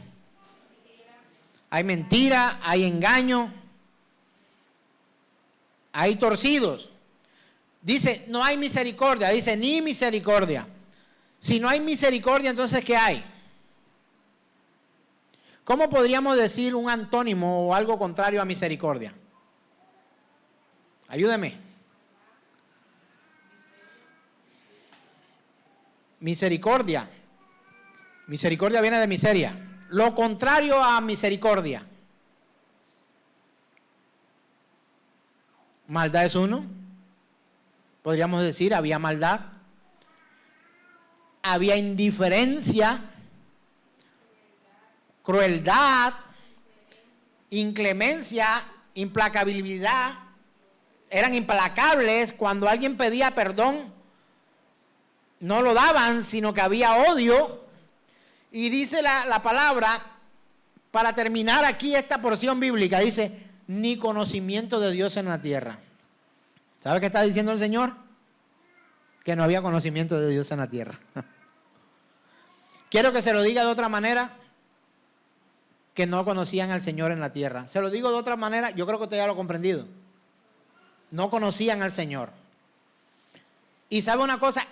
Hay mentira, hay engaño, hay torcidos. Dice, no hay misericordia. Dice, ni misericordia. Si no hay misericordia, entonces ¿qué hay? ¿Cómo podríamos decir un antónimo o algo contrario a misericordia? Ayúdeme. Misericordia. Misericordia viene de miseria. Lo contrario a misericordia. Maldad es uno. Podríamos decir, había maldad. Había indiferencia, crueldad, inclemencia, implacabilidad. Eran implacables. Cuando alguien pedía perdón, no lo daban, sino que había odio. Y dice la palabra, para terminar aquí esta porción bíblica, dice, ni conocimiento de Dios en la tierra. ¿Sabe qué está diciendo el Señor? Que no había conocimiento de Dios en la tierra. Quiero que se lo diga de otra manera, que no conocían al Señor en la tierra. Se lo digo de otra manera, yo creo que usted ya lo ha comprendido. No conocían al Señor. Y sabe una cosa,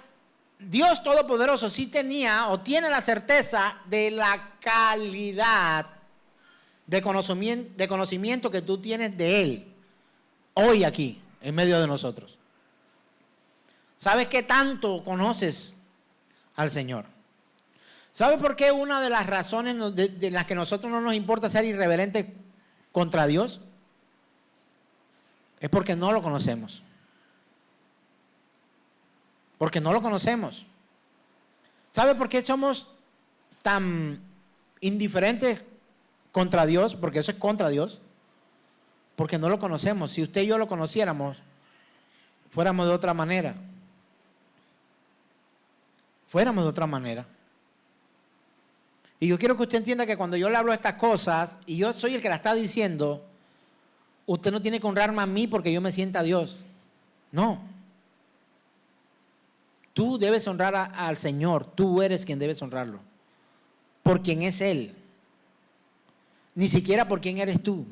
Dios Todopoderoso sí tenía o tiene la certeza de la calidad de conocimiento que tú tienes de Él hoy aquí, en medio de nosotros. ¿Sabes qué tanto conoces al Señor? ¿Sabe por qué una de las razones de las que a nosotros no nos importa ser irreverentes contra Dios? Es porque no lo conocemos. Porque no lo conocemos. ¿Sabe por qué somos tan indiferentes contra Dios? Porque eso es contra Dios. Porque no lo conocemos. Si usted y yo lo conociéramos, fuéramos de otra manera. Fuéramos de otra manera. Y yo quiero que usted entienda que cuando yo le hablo de estas cosas, y yo soy el que la está diciendo, usted no tiene que honrarme a mí porque yo me sienta a Dios. No. Tú debes honrar al Señor. Tú eres quien debes honrarlo. Por quien es Él. Ni siquiera por quién eres tú.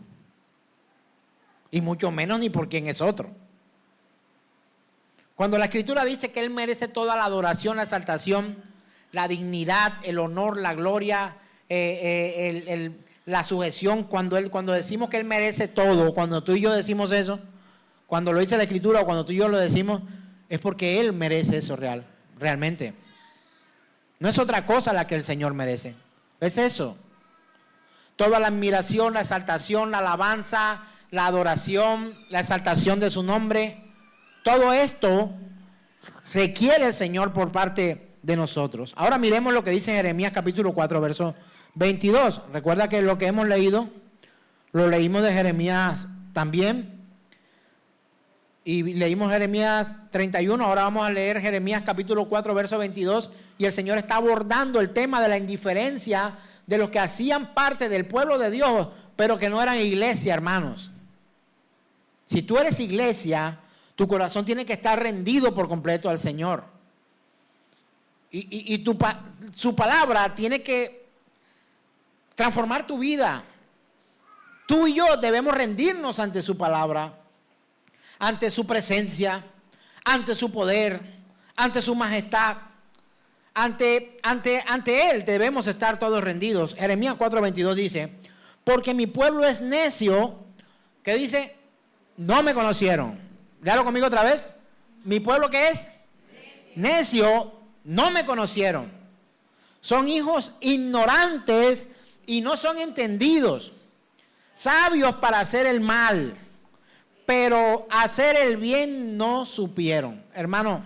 Y mucho menos ni por quién es otro. Cuando la Escritura dice que Él merece toda la adoración, la exaltación, la dignidad, el honor, la gloria, la sujeción, cuando decimos que Él merece todo, cuando tú y yo decimos eso, cuando lo dice la Escritura o cuando tú y yo lo decimos, es porque Él merece eso realmente. No es otra cosa la que el Señor merece. Es eso. Toda la admiración, la exaltación, la alabanza, la adoración, la exaltación de su nombre. Todo esto requiere el Señor por parte de nosotros. Ahora miremos lo que dice Jeremías capítulo 4, verso 22. Recuerda que lo que hemos leído, lo leímos de Jeremías también. Y leímos Jeremías 31, ahora vamos a leer Jeremías capítulo 4, verso 22, y el Señor está abordando el tema de la indiferencia de los que hacían parte del pueblo de Dios, pero que no eran iglesia, hermanos. Si tú eres iglesia, tu corazón tiene que estar rendido por completo al Señor. Y su palabra tiene que transformar tu vida. Tú y yo debemos rendirnos ante su palabra, ante su presencia, ante su poder, ante su majestad. Ante Él debemos estar todos rendidos. Jeremías 4:22 dice, porque mi pueblo es necio, que dice, no me conocieron. Léalo conmigo otra vez. Mi pueblo, ¿qué es? Necio, no me conocieron. Son hijos ignorantes y no son entendidos. Sabios para hacer el mal, pero hacer el bien no supieron. Hermano,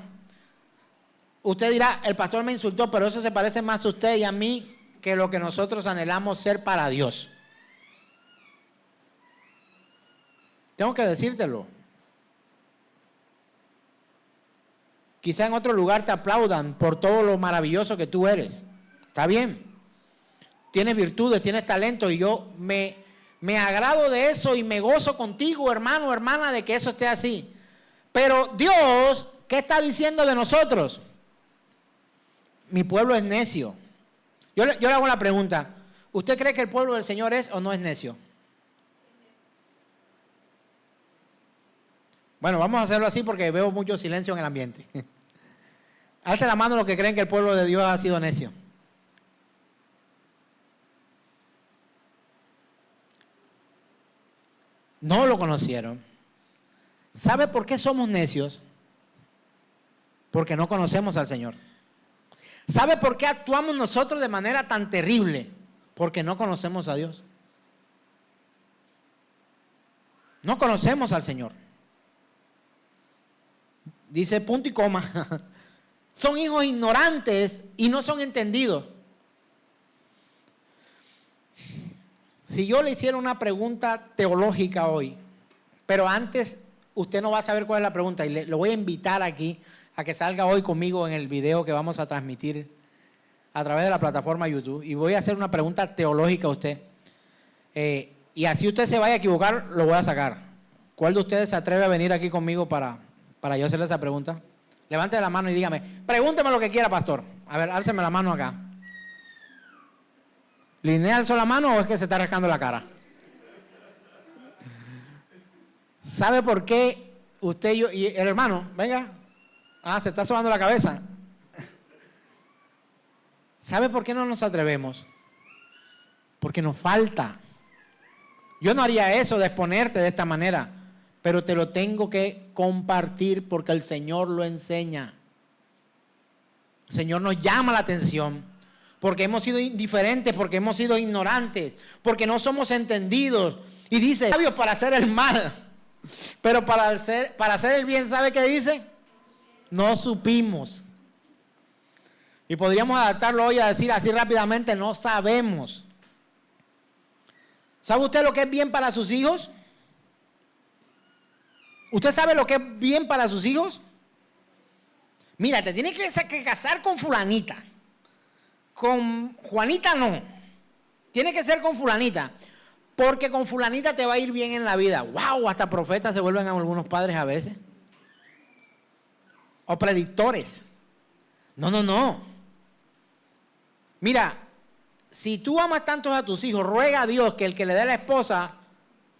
usted dirá, el pastor me insultó, pero eso se parece más a usted y a mí que lo que nosotros anhelamos ser para Dios. Tengo que decírtelo. Quizá en otro lugar te aplaudan por todo lo maravilloso que tú eres. Está bien. Tienes virtudes, tienes talento y yo me agrado de eso y me gozo contigo, hermano, hermana, de que eso esté así. Pero Dios, ¿qué está diciendo de nosotros? Mi pueblo es necio. Yo le hago la pregunta. ¿Usted cree que el pueblo del Señor es o no es necio? Bueno, vamos a hacerlo así porque veo mucho silencio en el ambiente. Alce la mano los que creen que el pueblo de Dios ha sido necio. No lo conocieron. ¿Sabe por qué somos necios? Porque no conocemos al Señor. ¿Sabe por qué actuamos nosotros de manera tan terrible? Porque no conocemos a Dios. No conocemos al Señor. Dice punto y coma. Son hijos ignorantes y no son entendidos. Si yo le hiciera una pregunta teológica hoy, pero antes usted no va a saber cuál es la pregunta y lo voy a invitar aquí a que salga hoy conmigo en el video que vamos a transmitir a través de la plataforma YouTube y voy a hacer una pregunta teológica a usted. Y así usted se vaya a equivocar, lo voy a sacar. ¿Cuál de ustedes se atreve a venir aquí conmigo para yo hacerle esa pregunta? Levante la mano y dígame, pregúnteme lo que quiera, pastor. A ver, álceme la mano acá. ¿Linnea alzó la mano o es que se está rascando la cara? ¿Sabe por qué usted y el hermano, venga? Se está sobando la cabeza. ¿Sabe por qué no nos atrevemos? Porque nos falta. Yo no haría eso de exponerte de esta manera, pero te lo tengo que compartir porque el Señor lo enseña. El Señor nos llama la atención. Porque hemos sido indiferentes, porque hemos sido ignorantes, porque no somos entendidos. Y dice, sabios para hacer el mal, pero para hacer el bien, ¿sabe qué dice? No supimos. Y podríamos adaptarlo hoy a decir así rápidamente, no sabemos. ¿Sabe usted lo que es bien para sus hijos? ¿Usted sabe lo que es bien para sus hijos? Mira, te tienes que casar con fulanita. Con Juanita no. Tiene que ser con fulanita. Porque con fulanita te va a ir bien en la vida. ¡Wow! Hasta profetas se vuelven algunos padres a veces. O predictores. No. Mira, si tú amas tanto a tus hijos, ruega a Dios que el que le dé la esposa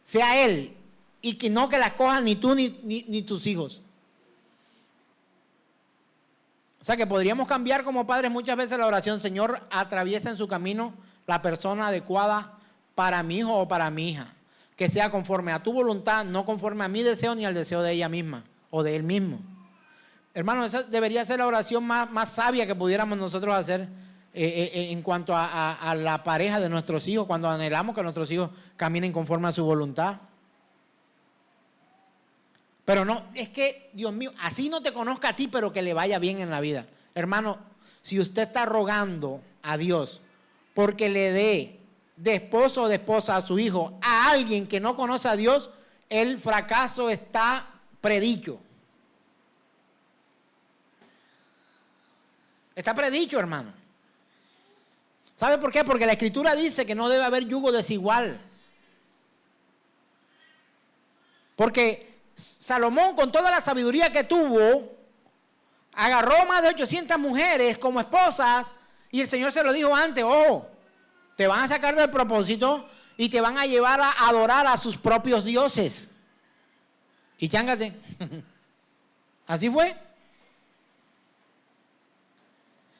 sea él. Y que no que la cojan ni tú ni tus hijos. O sea que podríamos cambiar como padres muchas veces la oración. Señor, atraviesa en su camino la persona adecuada para mi hijo o para mi hija. Que sea conforme a tu voluntad, no conforme a mi deseo ni al deseo de ella misma o de él mismo. Hermano, esa debería ser la oración más sabia que pudiéramos nosotros hacer en cuanto a la pareja de nuestros hijos, cuando anhelamos que nuestros hijos caminen conforme a su voluntad. Pero no, es que, Dios mío, así no te conozca a ti, pero que le vaya bien en la vida. Hermano, si usted está rogando a Dios porque le dé de esposo o de esposa a su hijo a alguien que no conoce a Dios, el fracaso está predicho. Está predicho, hermano. ¿Sabe por qué? Porque la Escritura dice que no debe haber yugo desigual. Porque Salomón, con toda la sabiduría que tuvo, agarró más de 800 mujeres como esposas y el Señor se lo dijo antes, ojo, te van a sacar del propósito y te van a llevar a adorar a sus propios dioses. Y chángate. Así fue.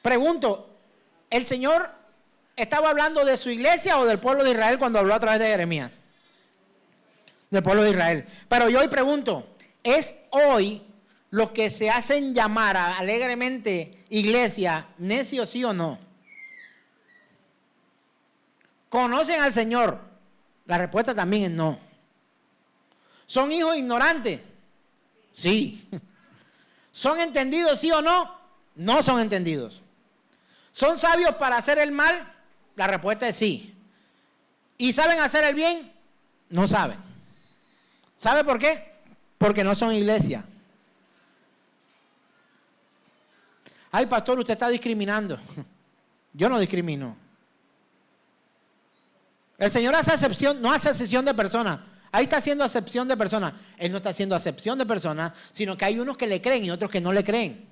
Pregunto, ¿el Señor estaba hablando de su iglesia o del pueblo de Israel cuando habló a través de Jeremías? Del pueblo de Israel. Pero yo hoy pregunto, ¿es hoy los que se hacen llamar alegremente iglesia necios, sí o no? ¿Conocen al Señor? La respuesta también es no. ¿Son hijos ignorantes? Sí. ¿Son entendidos, sí o no? No son entendidos. ¿Son sabios para hacer el mal? La respuesta es sí. ¿Y saben hacer el bien? No saben. ¿Sabe por qué? Porque no son iglesia. Ay, pastor, usted está discriminando. Yo no discrimino. El Señor hace acepción, no hace acepción de personas. Ahí está haciendo acepción de personas. Él no está haciendo acepción de personas, sino que hay unos que le creen y otros que no le creen.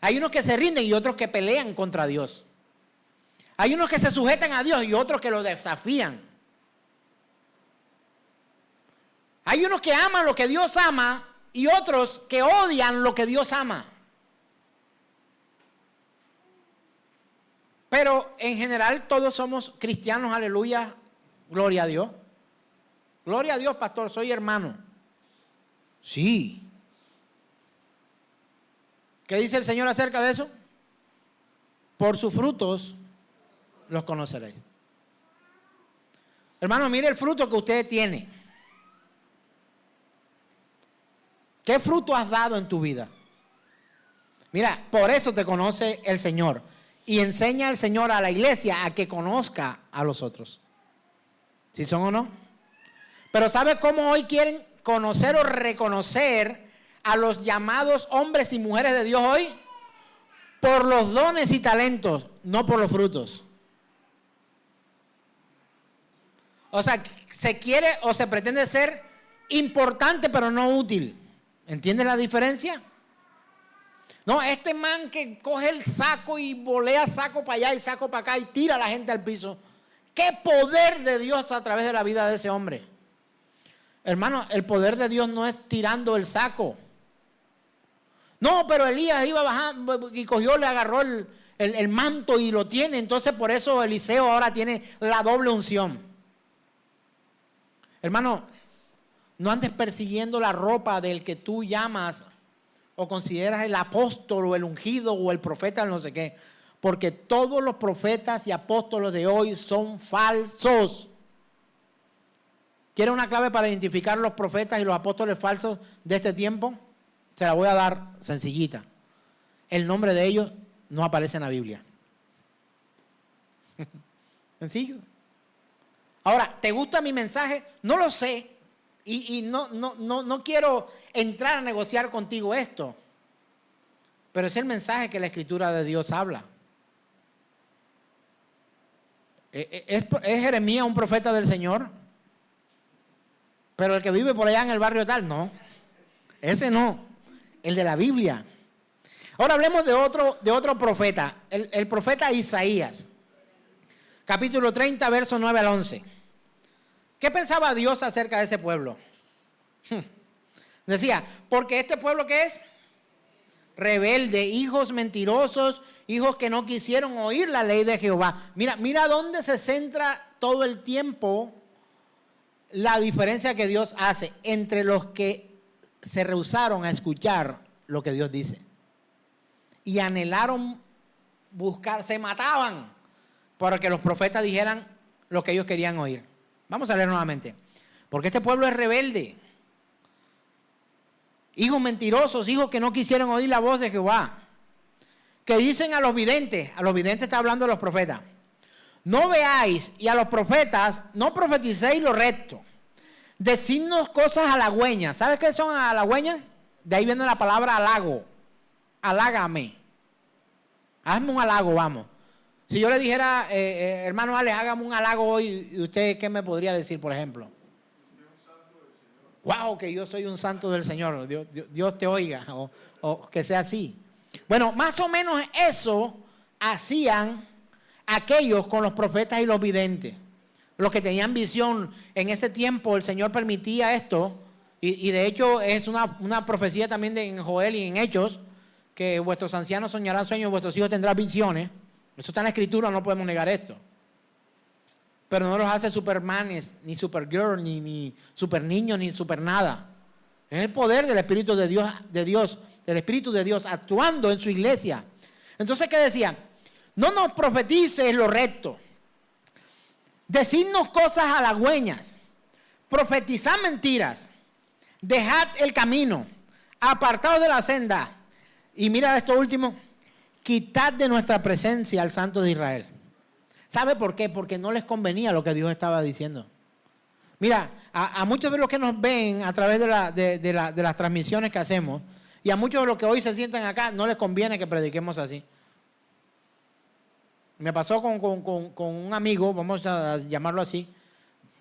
Hay unos que se rinden y otros que pelean contra Dios. Hay unos que se sujetan a Dios y otros que lo desafían. Hay unos que aman lo que Dios ama y otros que odian lo que Dios ama. Pero en general todos somos cristianos, aleluya, gloria a Dios. Gloria a Dios, pastor, soy hermano. Sí. ¿Qué dice el Señor acerca de eso? Por sus frutos los conoceréis. Hermano, mire el fruto que usted tiene. ¿Qué fruto has dado en tu vida? Mira, por eso te conoce el Señor. Y enseña el Señor a la iglesia a que conozca a los otros. ¿Sí son o no? Pero ¿sabe cómo hoy quieren conocer o reconocer a los llamados hombres y mujeres de Dios hoy? Por los dones y talentos, no por los frutos. O sea, se quiere o se pretende ser importante pero no útil. ¿Entiende la diferencia? No, este man que coge el saco y volea saco para allá y saco para acá y tira a la gente al piso. ¿Qué poder de Dios a través de la vida de ese hombre? Hermano, el poder de Dios no es tirando el saco. No, pero Elías iba bajando y cogió, le agarró el manto y lo tiene. Entonces por eso Eliseo ahora tiene la doble unción. Hermano, no andes persiguiendo la ropa del que tú llamas o consideras el apóstol o el ungido o el profeta, no sé qué. Porque todos los profetas y apóstoles de hoy son falsos. ¿Quiere una clave para identificar los profetas y los apóstoles falsos de este tiempo? Se la voy a dar sencillita. El nombre de ellos no aparece en la Biblia. Sencillo. Ahora, ¿te gusta mi mensaje? No lo sé. Y no quiero entrar a negociar contigo esto. Pero es el mensaje que la Escritura de Dios habla. ¿Es Jeremías un profeta del Señor? Pero el que vive por allá en el barrio tal, no. Ese no. El de la Biblia. Ahora hablemos de otro profeta. El profeta Isaías. Capítulo 30, verso 9 al 11. ¿Qué pensaba Dios acerca de ese pueblo? Decía, porque este pueblo ¿qué es? Rebelde, hijos mentirosos, hijos que no quisieron oír la ley de Jehová. Mira dónde se centra todo el tiempo la diferencia que Dios hace entre los que se rehusaron a escuchar lo que Dios dice y anhelaron buscar, se mataban para que los profetas dijeran lo que ellos querían oír. Vamos a leer nuevamente. Porque este pueblo es rebelde. Hijos mentirosos, hijos que no quisieron oír la voz de Jehová. Que dicen a los videntes está hablando de los profetas. No veáis, y a los profetas no profeticéis lo recto. Decidnos cosas halagüeñas. ¿Sabes qué son halagüeñas? De ahí viene la palabra halago. Halágame. Hazme un halago, vamos. Si yo le dijera, hermano Alex, hágame un halago hoy, ¿y usted qué me podría decir, por ejemplo? Wow, que yo soy un santo del Señor. Dios te oiga, o que sea así. Bueno, más o menos eso hacían aquellos con los profetas y los videntes. Los que tenían visión. En ese tiempo el Señor permitía esto. Y de hecho es una profecía también en Joel y en Hechos. Que vuestros ancianos soñarán sueños, vuestros hijos tendrán visiones. Eso está en la Escritura, no podemos negar esto. Pero no los hace supermanes, ni supergirl, ni super niños, ni super nada. Es el poder del Espíritu de Dios, del Espíritu de Dios actuando en su iglesia. Entonces, ¿qué decían? No nos profetices lo recto. Decidnos cosas halagüeñas, profetizar mentiras, dejad el camino, apartaos de la senda. Y mira esto último, quitad de nuestra presencia al Santo de Israel. ¿Sabe por qué? Porque no les convenía lo que Dios estaba diciendo. Mira, a muchos de los que nos ven a través de las transmisiones que hacemos, y a muchos de los que hoy se sientan acá, no les conviene que prediquemos así. Me pasó con un amigo, vamos a llamarlo así,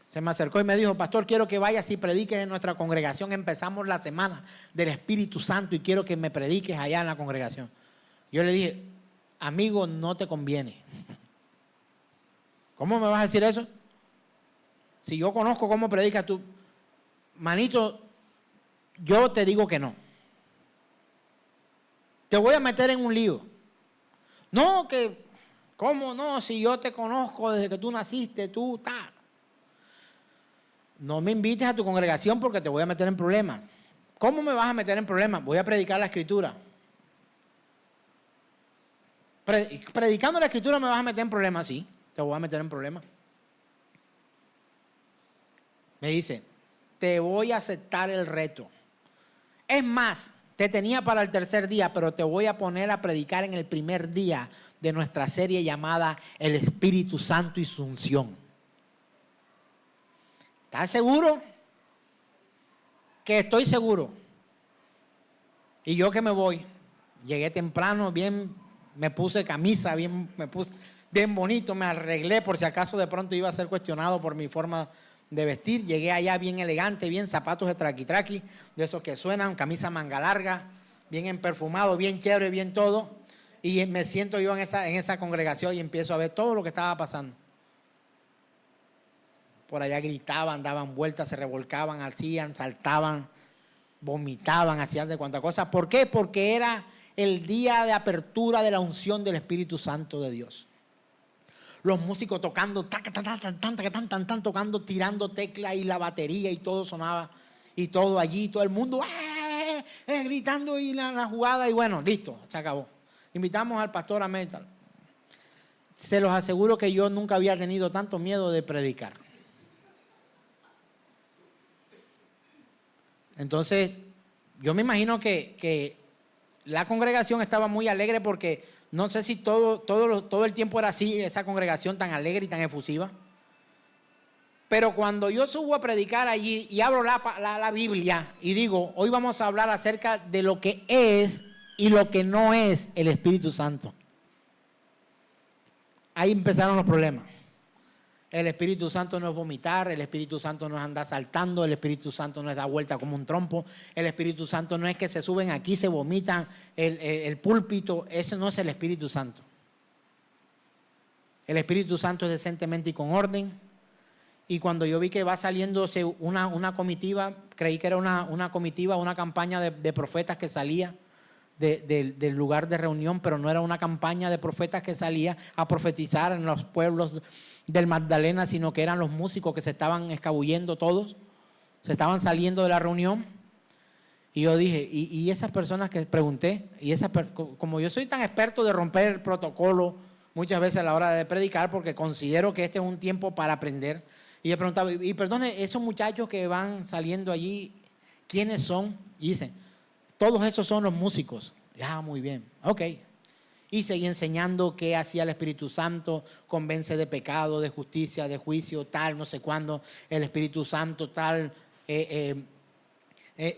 se me acercó y me dijo, pastor, quiero que vayas y prediques en nuestra congregación. Empezamos la semana del Espíritu Santo y quiero que me prediques allá en la congregación. Yo le dije, amigo, no te conviene. ¿Cómo me vas a decir eso? Si yo conozco cómo predicas tú, manito, yo te digo que no. Te voy a meter en un lío. No, que, ¿cómo no? Si yo te conozco desde que tú naciste, tú, tal. No me invites a tu congregación porque te voy a meter en problemas. ¿Cómo me vas a meter en problemas? Voy a predicar la Escritura. Predicando la Escritura me vas a meter en problemas, sí, te voy a meter en problemas. Me dice, te voy a aceptar el reto. Es más, te tenía para el tercer día, pero te voy a poner a predicar en el primer día de nuestra serie llamada El Espíritu Santo y su unción. ¿Estás seguro? Que estoy seguro. Y yo que me voy, llegué temprano, me puse camisa, me puse bien bonito, me arreglé por si acaso de pronto iba a ser cuestionado por mi forma de vestir. Llegué allá bien elegante, bien zapatos de traqui-traqui, de esos que suenan, camisa manga larga, bien perfumado, bien chévere, bien todo. Y me siento yo en esa congregación y empiezo a ver todo lo que estaba pasando. Por allá gritaban, daban vueltas, se revolcaban, hacían, saltaban, vomitaban, hacían de cuanta cosa. ¿Por qué? Porque era el día de apertura de la unción del Espíritu Santo de Dios. Los músicos tocando, tocando, tirando tecla y la batería y todo sonaba. Y todo allí, todo el mundo gritando y la jugada. Y bueno, listo, se acabó. Invitamos al pastor a metal. Se los aseguro que yo nunca había tenido tanto miedo de predicar. Entonces, yo me imagino que la congregación estaba muy alegre porque no sé si todo el tiempo era así, esa congregación tan alegre y tan efusiva. Pero cuando yo subo a predicar allí y abro la Biblia y digo, hoy vamos a hablar acerca de lo que es y lo que no es el Espíritu Santo. Ahí empezaron los problemas. El Espíritu Santo no es vomitar, el Espíritu Santo no es andar saltando, el Espíritu Santo no es dar vuelta como un trompo, el Espíritu Santo no es que se suben aquí, se vomitan el púlpito, eso no es el Espíritu Santo. El Espíritu Santo es decentemente y con orden. Y cuando yo vi que va saliéndose una comitiva, creí que era una comitiva, una campaña de profetas que salía del lugar de reunión, pero no era una campaña de profetas que salía a profetizar en los pueblos del Magdalena, sino que eran los músicos que se estaban escabullendo todos, se estaban saliendo de la reunión. Y yo dije, y esas personas que pregunté, como yo soy tan experto de romper el protocolo muchas veces a la hora de predicar, porque considero que este es un tiempo para aprender, y yo preguntaba, y perdone, esos muchachos que van saliendo allí, ¿quiénes son? Y dicen, todos esos son los músicos. Ya, muy bien, ok. Y seguí enseñando qué hacía el Espíritu Santo, convence de pecado, de justicia, de juicio, tal, no sé cuándo. El Espíritu Santo tal,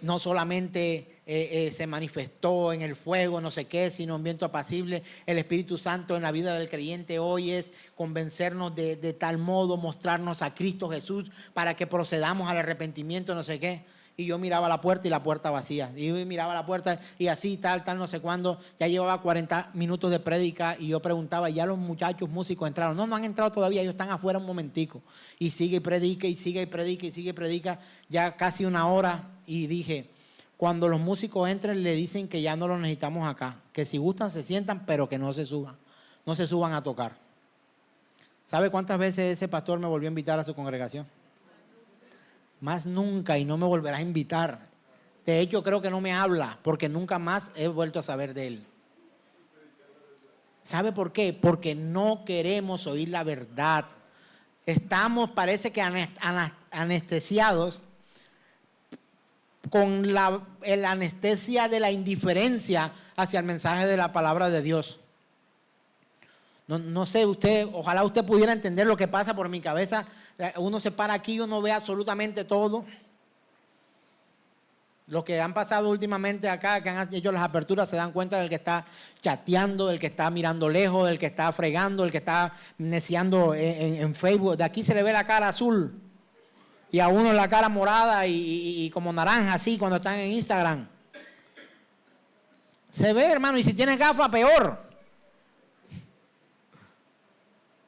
no solamente se manifestó en el fuego, no sé qué, sino en viento apacible. El Espíritu Santo en la vida del creyente hoy es convencernos de tal modo, mostrarnos a Cristo Jesús para que procedamos al arrepentimiento, no sé qué. Y yo miraba la puerta y la puerta vacía. Y yo miraba la puerta y así, tal, no sé cuándo. Ya llevaba 40 minutos de prédica y yo preguntaba, ya los muchachos músicos entraron. No han entrado todavía, ellos están afuera un momentico. Y sigue y predica, y sigue y predica, y sigue y predica. Ya casi una hora. Y dije, cuando los músicos entren le dicen que ya no los necesitamos acá. Que si gustan se sientan, pero que no se suban. No se suban a tocar. ¿Sabe cuántas veces ese pastor me volvió a invitar a su congregación? Más nunca, y no me volverá a invitar. De hecho, creo que no me habla, porque nunca más he vuelto a saber de él. ¿Sabe por qué? Porque no queremos oír la verdad. estamos, parece que anestesiados con la anestesia de la indiferencia hacia el mensaje de la palabra de Dios. No sé, ojalá usted pudiera entender lo que pasa por mi cabeza. Uno se para aquí y uno ve absolutamente todo. Los que han pasado últimamente acá, que han hecho las aperturas, se dan cuenta del que está chateando, del que está mirando lejos, del que está fregando, del que está neciando en Facebook. De aquí se le ve la cara azul y a uno la cara morada y como naranja, así, cuando están en Instagram. Se ve, hermano, y si tienes gafas, peor.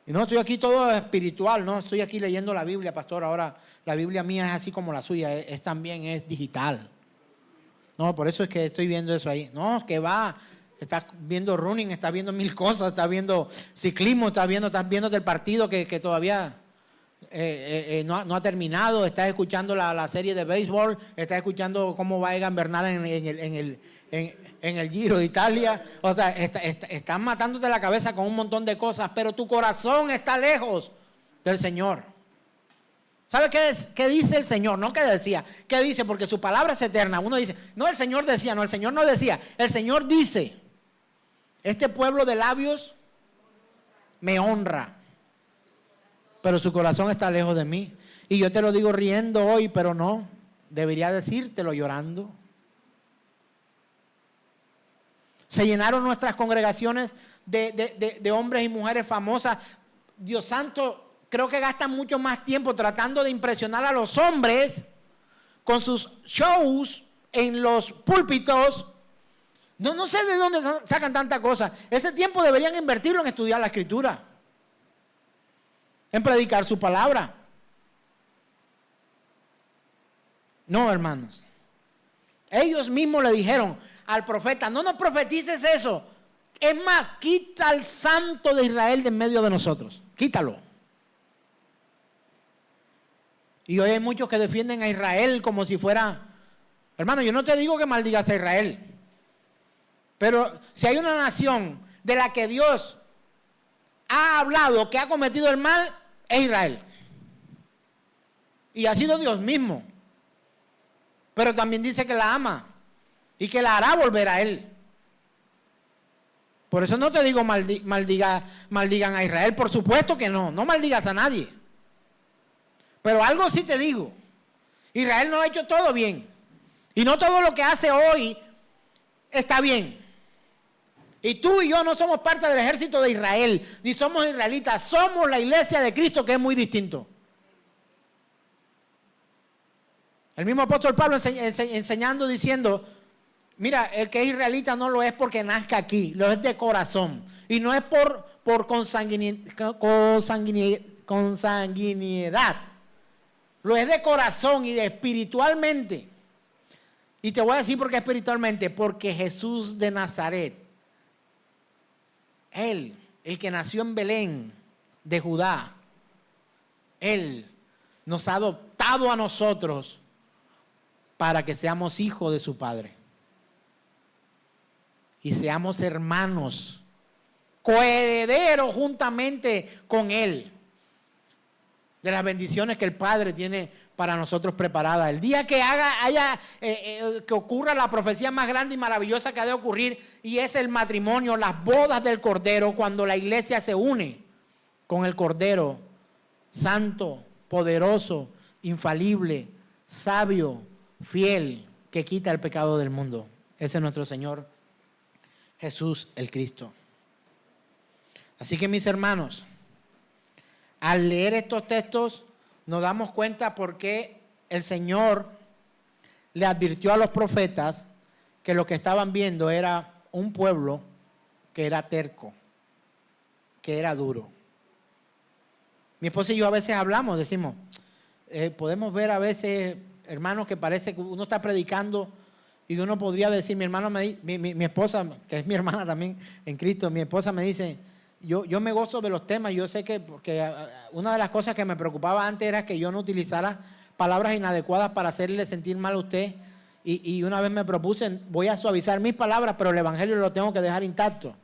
Y no estoy aquí todo espiritual, no estoy aquí leyendo la Biblia, pastor. Ahora la Biblia mía es así como la suya, también es digital. No, por eso es que estoy viendo eso ahí. No, que va, estás viendo running, estás viendo mil cosas, estás viendo ciclismo, estás viendo del partido que todavía no ha terminado, estás escuchando la serie de béisbol, estás escuchando cómo va Egan Bernal en el Giro de Italia. O sea, están matándote la cabeza con un montón de cosas, pero tu corazón está lejos del Señor. ¿Sabe qué dice el Señor? No que decía, ¿qué dice? Porque su palabra es eterna. Uno dice, no, el Señor decía, no, el Señor no decía. El Señor dice, este pueblo de labios me honra, pero su corazón está lejos de mí. Y yo te lo digo riendo hoy, pero no, debería decírtelo llorando. Se llenaron nuestras congregaciones de hombres y mujeres famosas. Dios santo, creo que gastan mucho más tiempo tratando de impresionar a los hombres con sus shows en los púlpitos. No sé de dónde sacan tanta cosa. Ese tiempo deberían invertirlo en estudiar la Escritura, en predicar su palabra. No, hermanos. Ellos mismos le dijeron al profeta, no nos profetices eso. Es más, quita al santo de Israel de en medio de nosotros. Quítalo. Y hoy hay muchos que defienden a Israel como si fuera... Hermano, yo no te digo que maldigas a Israel. Pero si hay una nación de la que Dios ha hablado que ha cometido el mal, es Israel. Y ha sido Dios mismo. Pero también dice que la ama y que la hará volver a Él. Por eso no te digo maldigan a Israel. Por supuesto que no. No maldigas a nadie. Pero algo sí te digo. Israel no ha hecho todo bien. Y no todo lo que hace hoy está bien. Y tú y yo no somos parte del ejército de Israel, ni somos israelitas. Somos la iglesia de Cristo, que es muy distinto. El mismo apóstol Pablo enseñando, diciendo, mira, el que es israelita no lo es porque nazca aquí, lo es de corazón. Y no es por consanguinidad. Lo es de corazón y de espiritualmente. Y te voy a decir por qué espiritualmente. Porque Jesús de Nazaret, Él, el que nació en Belén de Judá, Él nos ha adoptado a nosotros para que seamos hijos de su Padre. Y seamos hermanos, coherederos juntamente con Él de las bendiciones que el Padre tiene para nosotros preparadas. El día que que ocurra la profecía más grande y maravillosa que ha de ocurrir, y es el matrimonio, las bodas del Cordero, cuando la iglesia se une con el Cordero, santo, poderoso, infalible, sabio, fiel, que quita el pecado del mundo. Ese es nuestro Señor Jesús el Cristo. Así que, mis hermanos, al leer estos textos nos damos cuenta por qué el Señor le advirtió a los profetas que lo que estaban viendo era un pueblo que era terco, que era duro. Mi esposa y yo a veces hablamos, decimos, podemos ver a veces, hermanos, que parece que uno está predicando y uno podría decir, mi esposa, que es mi hermana también en Cristo, mi esposa me dice, yo me gozo de los temas. Yo sé que, porque una de las cosas que me preocupaba antes era que yo no utilizara palabras inadecuadas para hacerle sentir mal a usted. Y una vez me propuse, voy a suavizar mis palabras, pero el evangelio lo tengo que dejar intacto.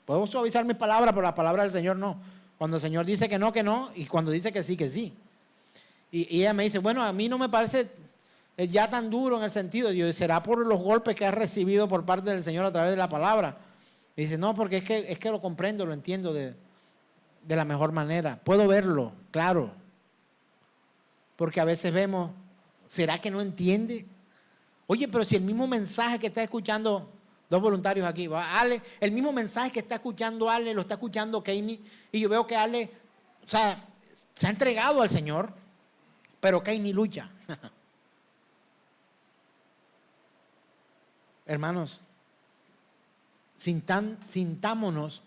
Puedo suavizar mis palabras, pero las palabras del Señor no. Cuando el Señor dice que no, y cuando dice que sí, que sí. Y ella me dice, bueno, a mí no me parece ya tan duro en el sentido, yo, ¿será por los golpes que has recibido por parte del Señor a través de la palabra? Y dice, no, porque es que lo comprendo, lo entiendo de la mejor manera. Puedo verlo, claro. Porque a veces vemos, ¿será que no entiende? Oye, pero si el mismo mensaje que está escuchando, dos voluntarios aquí, Ale, el mismo mensaje que está escuchando Ale, lo está escuchando Keini, y yo veo que Ale, o sea, se ha entregado al Señor, pero Keini lucha. Hermanos, sintámonos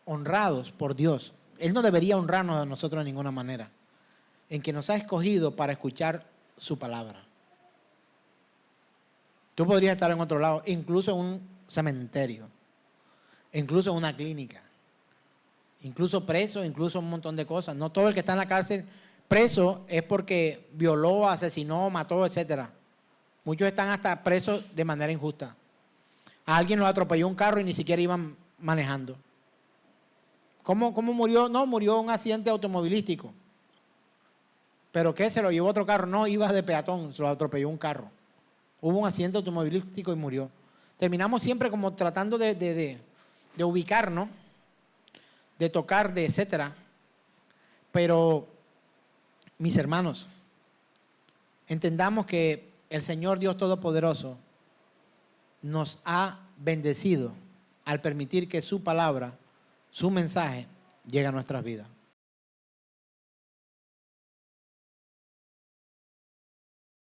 honrados por Dios. Él no debería honrarnos a nosotros de ninguna manera, en que nos ha escogido para escuchar su palabra. Tú podrías estar en otro lado, incluso en un cementerio, incluso en una clínica, incluso preso, incluso un montón de cosas. No todo el que está en la cárcel preso es porque violó, asesinó, mató, etcétera. Muchos están hasta presos de manera injusta. A alguien lo atropelló un carro y ni siquiera iban manejando. ¿Cómo murió? No, murió en un accidente automovilístico. ¿Pero qué? ¿Se lo llevó otro carro? No, iba de peatón, se lo atropelló un carro. Hubo un accidente automovilístico y murió. Terminamos siempre como tratando de ubicarnos, de tocar, de etcétera. Pero, mis hermanos, entendamos que el Señor Dios Todopoderoso nos ha bendecido al permitir que su palabra, su mensaje, llegue a nuestras vidas.